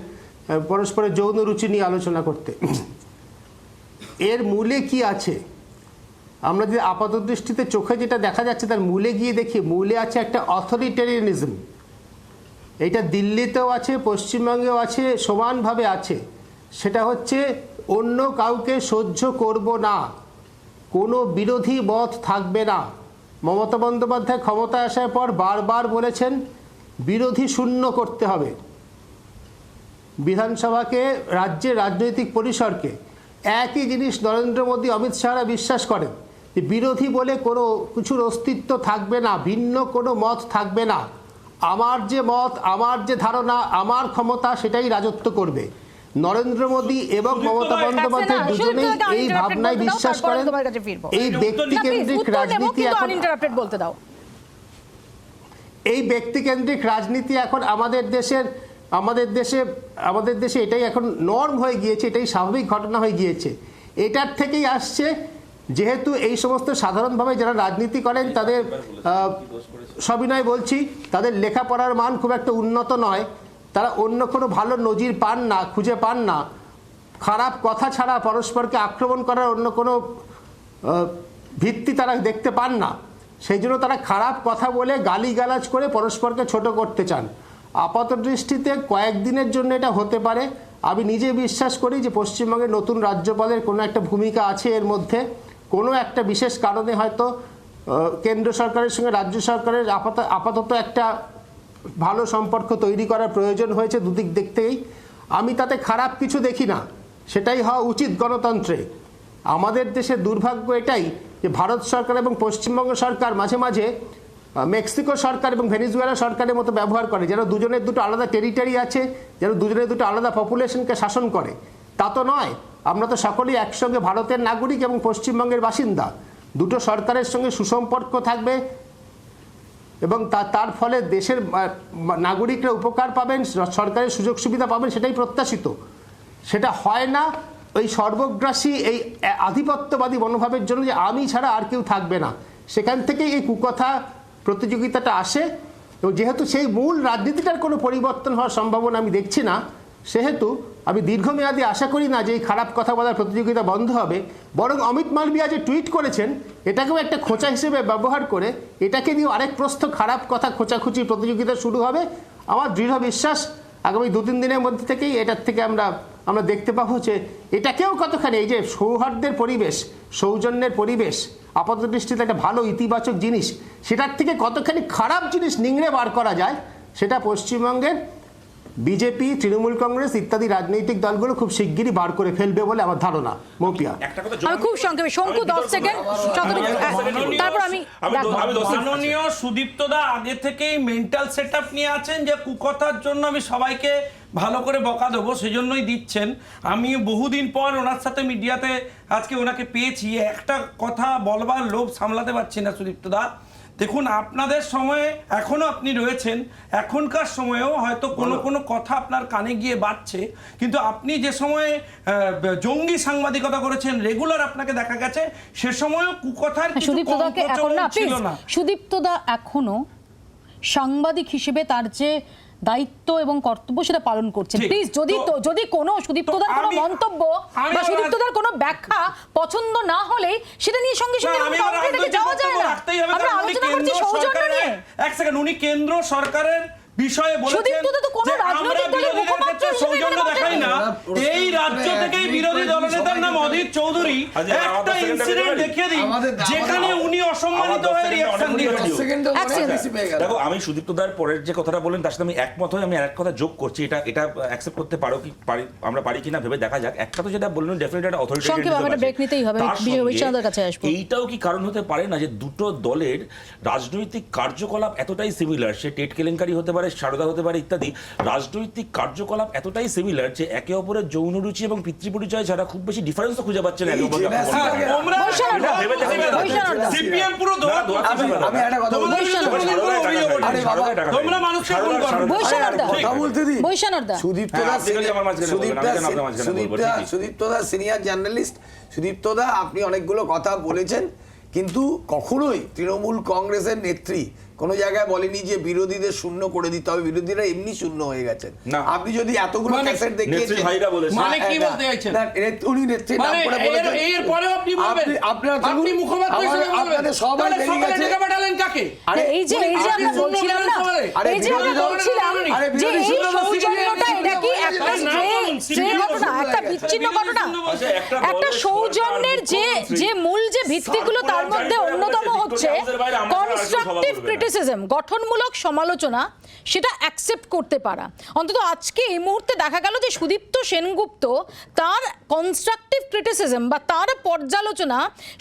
পরস্পরের যৌন রুচি নিয়ে আলোচনা করতে। এর মূলে কি আছে? আমরা যে আপাত দৃষ্টিতে চোখে যেটা দেখা যাচ্ছে তার মূলে গিয়ে দেখি, মূলে আছে একটা অথরিটেরিয়ানিজম। এটা দিল্লিতেও আছে, পশ্চিমবঙ্গেও আছে, সমানভাবে আছে। সেটা হচ্ছে অন্য কাউকে সহ্য করব না, কোনো বিরোধী মত থাকবে না। মমতা বন্দ্যোপাধ্যায় ক্ষমতায় আসার পর বারবার বলেছেন বিরোধী শূন্য করতে হবে বিধানসভাকে, রাজ্যের রাজনৈতিক পরিসরকে। একই জিনিস নরেন্দ্র মোদী, অমিত শাহরা বিশ্বাস করেন যে বিরোধী বলে কোনো কিছুর অস্তিত্ব থাকবে না, ভিন্ন কোনো মত থাকবে না। আমার যে মত, আমার যে ধারণা, আমার ক্ষমতা, সেটাই রাজত্ব করবে। নরেন্দ্র মোদী এবং মমতা বন্দ্যোপাধ্যায় দুজনেই এই ভাবনায় বিশ্বাস করেন। এই ব্যক্তিকেন্দ্রিক রাজনীতি এখন, এই ব্যক্তিকেন্দ্রিক রাজনীতি এখন আমাদের দেশে এটাই এখন নর্ম হয়ে গিয়েছে, এটাই স্বাভাবিক ঘটনা হয়ে গিয়েছে। এটার থেকেই আসছে, যেহেতু এই সমস্ত সাধারণভাবে যারা রাজনীতি করেন তাদের, সবিনয় বলছি, তাদের লেখাপড়ার মান খুব একটা উন্নত নয়, তারা অন্য কোনো ভালো নজির পান না, খুঁজে পান না, খারাপ কথা ছাড়া পরস্পরকে আক্রমণ করার অন্য কোনো ভিত্তি তারা দেখতে পান না। সেই জন্য তারা খারাপ কথা বলে, গালিগালাজ করে পরস্পরকে ছোট করতে চান। আপাত দৃষ্টিতে কয়েকদিনের জন্য এটা হতে পারে। আমি নিজে বিশ্বাস করি যে পশ্চিমবঙ্গের নতুন রাজ্যপালের কোনো একটা ভূমিকা আছে এর মধ্যে। কোনো একটা বিশেষ কারণে হয়তো কেন্দ্র সরকারের সঙ্গে রাজ্য সরকারের আপাতত একটা ভালো সম্পর্ক তৈরি করার প্রয়োজন হয়েছে দুদিক দেখতেই। আমি তাতে খারাপ কিছু দেখি না, সেটাই হওয়া উচিত গণতন্ত্রে। আমাদের দেশে দুর্ভাগ্য এটাই যে ভারত সরকার এবং পশ্চিমবঙ্গ সরকার মাঝে মাঝে মেক্সিকো সরকার এবং ভেনিজুয়েলা সরকারের মতো ব্যবহার করে, যেন দুজনের দুটো আলাদা টেরিটরি আছে, যেন দুজনের দুটো আলাদা পপুলেশনকে শাসন করে। তা তো নয়, আমরা তো সকলেই একসঙ্গে ভারতের নাগরিক এবং পশ্চিমবঙ্গের বাসিন্দা। দুটো সরকারের সঙ্গে সুসম্পর্ক থাকবে এবং তার ফলে দেশের নাগরিকরা উপকার পাবেন, সরকারের সুযোগ সুবিধা পাবেন, সেটাই প্রত্যাশিত। সেটা হয় না ওই সর্বগ্রাসী, এই আধিপত্যবাদী মনোভাবের জন্য যে আমি ছাড়া আর কেউ থাকবে না। সেখান থেকেই এই কুকথা প্রতিযোগিতাটা আসে। এবং যেহেতু সেই মূল রাজনীতিটার কোনো পরিবর্তন হওয়ার সম্ভাবনা আমি দেখছি না, সেহেতু আমি দীর্ঘমেয়াদী আশা করি না যে এই খারাপ কথা বলার প্রতিযোগিতা বন্ধ হবে। বরং অমিত মালবিয়া যে টুইট করেছেন, এটাকেও একটা খোঁচা হিসেবে ব্যবহার করে এটাকে দিয়ে আরেক প্রস্থ খারাপ কথা খোঁচাখুচি প্রতিযোগিতা শুরু হবে। আমার দৃঢ় বিশ্বাস আগামী 2-3 দিনের মধ্যে থেকেই এটার থেকে আমরা দেখতে পাবো যে এটাকেও কতখানি, এই যে সৌহার্দ্যের পরিবেশ, সৌজন্যের পরিবেশ, আপাত দৃষ্টিতে একটা ভালো ইতিবাচক জিনিস, সেটার থেকে কতখানি খারাপ জিনিস নিংড়ে বার করা যায়, সেটা পশ্চিমবঙ্গের বিজেপি, তৃণমূল কংগ্রেস ইত্যাদি রাজনৈতিক দলগুলো খুব শিগগিরই বার করে ফেলবে বলে আমার ধারণা। মৌপিয়া, আমি খুব সংক্ষেপে, শঙ্কু 10 সেকেন্ড, তারপর আমি মাননীয় সুদীপ্তদা আগে থেকেই মেন্টাল সেটআপ নিয়ে আছেন যে কুকথার জন্য আমি সবাইকে ভালো করে বকা দেবো, সেজন্যই দিচ্ছেন। আমি বহুদিন পর ওনার সাথে মিডিয়াতে আজকে ওনাকে পেয়েছি, একটা কথা বলবার লোভ সামলাতে পারছি না। সুদীপ্তদা, দেখুন, আপনাদের সময়ে এখনো আপনি রয়েছেন, এখনকার সময়েও হয়তো কোনো কথা আপনার কানে গিয়ে বাজছে, কিন্তু আপনি যে সময়ে জঙ্গি সাংবাদিকতা করেছেন, রেগুলার আপনাকে দেখা গেছে, সে সময়ও কুকথার কিছু কম প্রচলন ছিল না। সুদীপ্তদা এখনো সাংবাদিক হিসেবে তার যে দায়িত্ব এবং কর্তব্য সেটা পালন করছেন। ঠিক। প্লিজ যদি কোনো সুদীপ্তদার কোনো মন্তব্য বা সুদীপ্তদার কোনো ব্যাখ্যা পছন্দ না হলে সেটা নিয়ে সঙ্গে সঙ্গে যাওয়া যায় না। আমরা আলোচনা করছি সৌজন্য নিয়ে। এক সেকেন্ড, উনি কেন্দ্র সরকারের বিষয়ে বলেছেন সুদীপ্তদা তো কোনো যে আমরা রাজনৈতিক দলের বিরোধীদের মুখপাত্র ক্ষেত্রে হিসেবে সৌজন্য এখানে দেখাই না। এই রাজ্য থেকেই বিরোধী দলনেতার নাম অধীর চৌধুরী একটা ইনসিডেন্ট দেখিয়ে দিন যেখানে উনি অসম্মানিত হয়ে রিঅ্যাকশন দিয়েছেন। দেখো, আমি সুদীপ্ত দার পরের যে কথাটা বলেন তার সাথে আমি একমত হয়ে আমি আরেক কথা যোগ করছি। এটা অ্যাকসেপ্ট করতে আমরা পারি কিনা ভেবে দেখা যাক। একটা তো যেটা বললেন ডেফিনেটলি একটা সংক্ষেপে আমরা ব্রেক নিতেই হবে, বিশ্বনাথের কাছে আসবো। এইটাও কি কারণ হতে পারে না যে দুটো দলের রাজনৈতিক কার্যকলাপ এতটাই সিমিলার, সে টেট কেলেঙ্কারি হতে পারে, সারদা হতে পারে ইত্যাদি, রাজনৈতিক কার্যকলাপ এতটাই সিমিলার যে একে অপরের যৌন রুচি এবং পিতৃপরিচয় ছাড়া খুব বেশি ডিফারেন্স খুঁজে পাচ্ছে না একে অপরকে। সিপিএম পুরো আমি একটা কথা বলতে তোমরা মানুষকে ফোন করো। সুদীপ্তদা সিনিয়র জার্নালিস্ট। সুদীপ্তদা, আপনি অনেকগুলো কথা বলেছেন, কিন্তু কখনোই তৃণমূল কংগ্রেসের নেত্রী কোনো জায়গায় বলেনি যে বিরোধীদের শূন্য করে দিতে হবে, বিরোধীরা এমনি শূন্য হয়ে গেছেন। আপনি যদি এতগুলো ক্যাসেট দেখিয়েছেন, মানে কি বলতে চাইছেন? উনি নেত্রীর নাম করে বলেছেন, এর পরেও আপনি বলবেন আপনি মুখপাত্র হিসেবে বলবেন, আপনাদের সবাই বেরিয়ে গেছে। ডেকে পাঠালেন কাকে? এই যে আমরা বলছিলাম না, এই যে আমরা বলছিলাম যে এই সৌজন্যটা এটা কি একটা স্ট্রে ঘটনা, একটা বিচ্ছিন্ন ঘটনা, একটা সৌজন্যের যে মূল যে ভিত্তিগুলো তার মধ্যে অন্যতম হচ্ছে কনস্ট্রাকটিভ ক্রিটিসিজম, গঠনমূলক সমালোচনা, সেটা অ্যাকসেপ্ট করতে পারা। অন্তত আজকে এই মুহূর্তে দেখা গেল যে সুদীপ্ত সেনগুপ্ত তার কনস্ট্রাকটিভ ক্রিটিসিজম বা তার পর্যালোচনা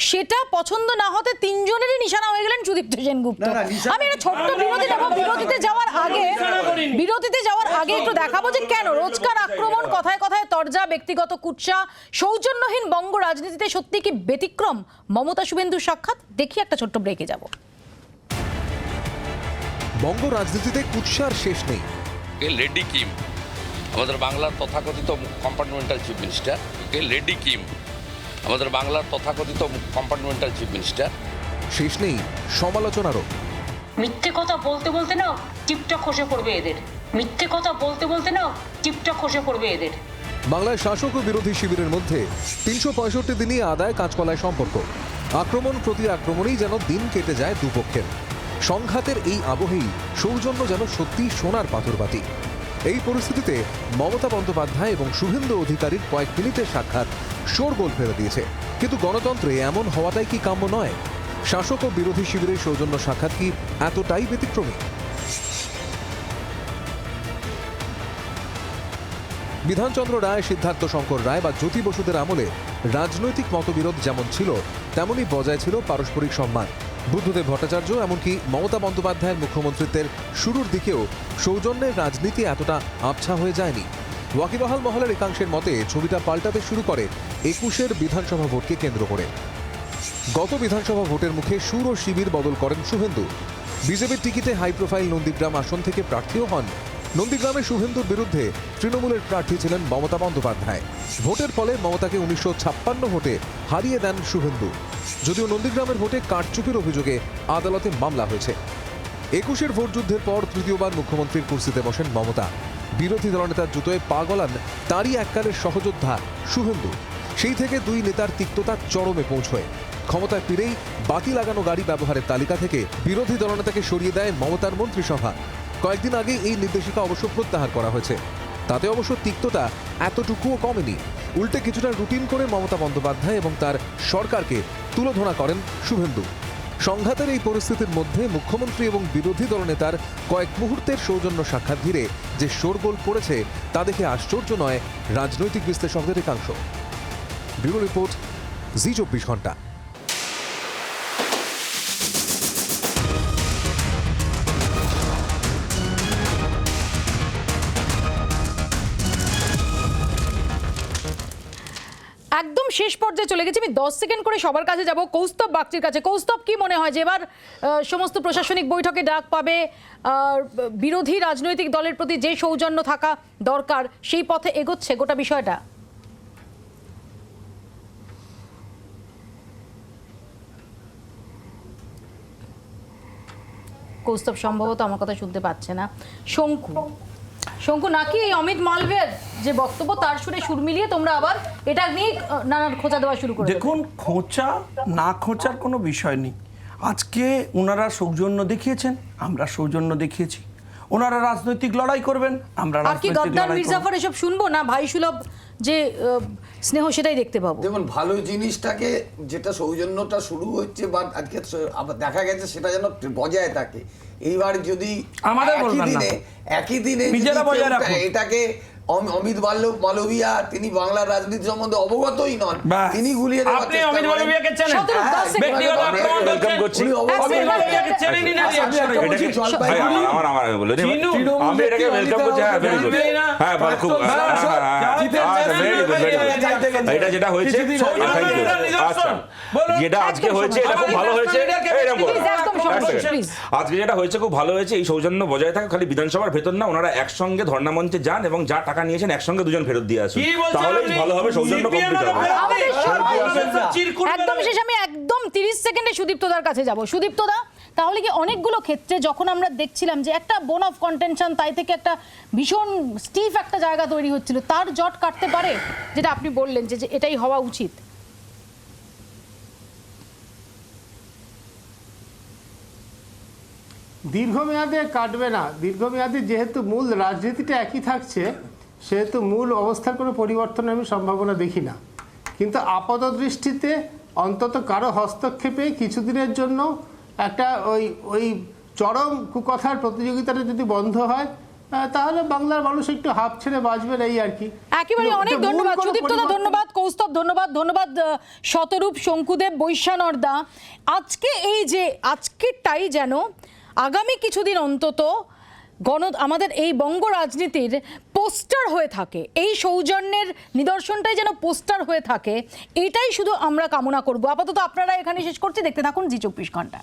সেটা পছন্দ না হতে তিনজনেরই নিশানা হয়ে গেলেন সুদীপ্ত সেনগুপ্ত। আমি একটা ছোট্ট বিরতি দেবো, বিরতিতে যাওয়ার আগে একটু দেখাবো যে কেন রোজকার আক্রমণ, কথায় কথায় তরজা, ব্যক্তিগত কুৎসা, সৌজন্যহীন বঙ্গ রাজনীতিতে সত্যি কি ব্যতিক্রম মমতা শুভেন্দুর সাক্ষাৎ। দেখি একটা ছোট্ট ব্রেকে যাব। বঙ্গ রাজনীতিতে কুৎসার শেষ নেই। লেডি কিম, আমাদের বাংলার তথাকথিত compartmental chief minister, lady Kim, আমাদের বাংলার তথাকথিত কম্পার্টমেন্টাল চিফ মিনিস্টার। শেষ নেই সমালোচনারও। মিথ্যে কথা বলতে বলতে না টিপটা খসে পড়বে এদের, মিথ্যে কথা বলতে বলতে না টিপটা খসে পড়বে এদের। বাংলায় শাসক ও বিরোধী শিবিরের মধ্যে 365 দিনই আদায় কাঁচকলায় সম্পর্ক। আক্রমণ প্রতি আক্রমণেই যেন দিন কেটে যায় দুপক্ষের। সংঘাতের এই আবহেই সৌজন্য যেন সত্যি সোনার পাথরবাতি। এই পরিস্থিতিতে মমতা বন্দ্যোপাধ্যায় এবং শুভেন্দু অধিকারীর কয়েক মিনিটের সাক্ষাৎ শোরগোল ফেলে দিয়েছে। কিন্তু গণতন্ত্রে এমন হওয়াটাই কি কাম্য নয়? শাসক ও বিরোধী শিবিরের সৌজন্য সাক্ষাৎ কি এতটাই ব্যতিক্রমী? বিধানচন্দ্র রায়, সিদ্ধার্থ শঙ্কর রায় বা জ্যোতি বসুদের আমলে রাজনৈতিক মতবিরোধ যেমন ছিল তেমনই বজায় ছিল পারস্পরিক সম্মান। বুদ্ধদেব ভট্টাচার্য, এমনকি মমতা বন্দ্যোপাধ্যায়ের মুখ্যমন্ত্রিত্বের শুরুর দিকেও সৌজন্যের রাজনীতি এতটা আবছা হয়ে যায়নি। ওয়াকিবহাল মহলের একাংশের মতে ছবিটা পাল্টাতে শুরু করে 21-এর বিধানসভা ভোটকে কেন্দ্র করে। গত বিধানসভা ভোটের মুখে সুর ও শিবির বদল করেন শুভেন্দু। বিজেপির টিকিটে হাই প্রোফাইল নন্দীগ্রাম আসন থেকে প্রার্থীও হন। নন্দীগ্রামে শুভেন্দুর বিরুদ্ধে তৃণমূলের প্রার্থী ছিলেন মমতা বন্দ্যোপাধ্যায়। ভোটের ফলে মমতাকে 1956 ভোটে হারিয়ে দেন শুভেন্দু। যদিও নন্দীগ্রামের ভোটে কারচুপির অভিযোগে আদালতে মামলা হয়েছে। 21-এর ভোটযুদ্ধের পর তৃতীয়বার মুখ্যমন্ত্রীর কুর্সিতে বসেন মমতা। বিরোধী দলনেতার জুতোয় পা গলান তারই এককালের সহযোদ্ধা শুভেন্দু। সেই থেকে দুই নেতার তিক্ততা চরমে পৌঁছয়। ক্ষমতায় ফিরেই বাতি লাগানো গাড়ি ব্যবহারের তালিকা থেকে বিরোধী দলনেতাকে সরিয়ে দেয় মমতার মন্ত্রিসভা। কয়েকদিন আগে এই নির্দেশিকা অবশ্য প্রত্যাহার করা হয়েছে। তাতে অবশ্য তিক্ততা এতটুকুও কমেনি। উল্টে কিছুটা রুটিন করে মমতা বন্দ্যোপাধ্যায় এবং তার সরকারকে তুলোধনা করেন শুভেন্দু। সংঘাতের এই পরিস্থিতির মধ্যে মুখ্যমন্ত্রী এবং বিরোধী দলনেতার কয়েক মুহূর্তের সৌজন্য সাক্ষাৎ ঘিরে যে শোরগোল পড়েছে তা দেখে আশ্চর্য নয় রাজনৈতিক বিশ্লেষকদের একাংশ। ব্যুরো রিপোর্ট, জি24 ঘন্টা। একদম শেষ পর্যায়ে চলে গেছি, আমি 10 সেকেন্ড করে সবার কাছে যাব। কৌস্তব বাগচির কাছে। কৌস্তব, কি মনে হয় যে এবার সমস্ত প্রশাসনিক বৈঠকে ডাক পাবে, বিরোধী রাজনৈতিক দলের প্রতি যে সৌজন্য থাকা দরকার সেই পথে এগোচ্ছে গোটা বিষয়টা? কৌস্তব সম্ভবত আমার কথা শুনতে পাচ্ছে না। শঙ্কু, শঙ্কু, নাকি এই অমিত মালভিয়ার যে বক্তব্য তার সুরে সুর মিলিয়ে তোমরা আবার এটা নিয়ে নানান খোঁচা দেওয়া শুরু করে? দেখুন, খোঁচা না খোঁচার কোনো বিষয় নেই। আজকে ওনারা সৌজন্য দেখিয়েছেন, আমরা সৌজন্য দেখিয়েছি। ওনারা রাজনৈতিক লড়াই করবেন, আমরা আর কি রাজনৈতিক গদ্দার লড়াই করব। মির্জাফর এসব শুনবো না? ভাই সুলভ যে স্নেহ সেটাই দেখতে পাবো। দেখুন, ভালো জিনিসটাকে যেটা সৌজন্যটা শুরু হচ্ছে বা আজকে আবার দেখা গেছে সেটা যেন বজায় থাকে। এইবার যদি আমাদের বলবেন না, একই দিনে নিজেরা বজায় রাখুন। এটাকে অমিত মালবিয়া তিনি বাংলার রাজনীতি সম্বন্ধে অবগতই নন, তিনি গুলিয়ে দেওয়ার আপনি চেষ্টা অমিত করেন। মালবিয়াকে চেনেন? সতেরো, 10 সেকেন্ড। ব্যক্তিগত আক্রমণ ওয়েলকাম করছেন। করছি। উনি অমিত মালবিয়াকে চেনেনই না। আমি একটা বলছি, ভাই, আমার বলে দিন। আমি এটাকে ওয়েলকাম করছি। হ্যাঁ, ভেরি গুড। হ্যাঁ, ভালো, খুব এটা যেটা হয়েছে, আচ্ছা, যেটা আজকে হয়েছে এটা খুব ভালো হয়েছে। আজকে যেটা হয়েছে খুব ভালো হয়েছে। এই সৌজন্য বজায় থাকে, খালি বিধানসভার ভেতর না, ওনারা একসঙ্গে ধর্ণা মঞ্চে যান এবং যা টাকা নিয়েছেন একসঙ্গে দুজন ফেরত দিয়ে আসুন, তাহলেই ভালো হবে, সৌজন্য কমপ্লিট হবে। একদম শেষ, আমি একদম 30 সেকেন্ডে সুদীপ্তদার কাছে যাব। সুদীপ্তদা, তাহলে কি অনেকগুলো ক্ষেত্রে যখন আমরা দেখছিলাম যে একটা বোন অফ কন্টেনশন, তাই থেকে একটা ভীষণ স্টিফ একটা জায়গা তৈরি হচ্ছিল, তার জট কাটতে পারে, যেটা আপনি বললেন যে এটাই হওয়া উচিত? দীর্ঘমেয়াদে কাটবে না। দীর্ঘমেয়াদে যেহেতু মূল রাজনীতিটা একই থাকছে, সেহেতু মূল অবস্থার কোনো পরিবর্তনের আমি সম্ভাবনা দেখি না। কিন্তু আপাত দৃষ্টিতে অন্তত কারো হস্তক্ষেপে কিছুদিনের জন্য একটা ওই চরম কুকথার প্রতিযোগিতাটা যদি বন্ধ হয়, তাহলে বাংলার মানুষ একটু হাফ ছেড়ে বাঁচবেন, এই আর কি। একেবারে অনেক ধন্যবাদ সুদীপ্তদা, ধন্যবাদ কৌস্তব, ধন্যবাদ শতরূপ, শঙ্কুদেব, বৈশ্যানরদা। আজকে এই যে আজকেরটাই যেন আগামী কিছুদিন অন্তত আমাদের এই বঙ্গ রাজনীতির পোস্টার হয়ে থাকে, এই সৌজন্যের নিদর্শনটাই যেন পোস্টার হয়ে থাকে, এটাই শুধু আমরা কামনা করব। আপাতত আপনারা এখানে শেষ করছি, দেখতে থাকুন জি 24 ঘন্টা।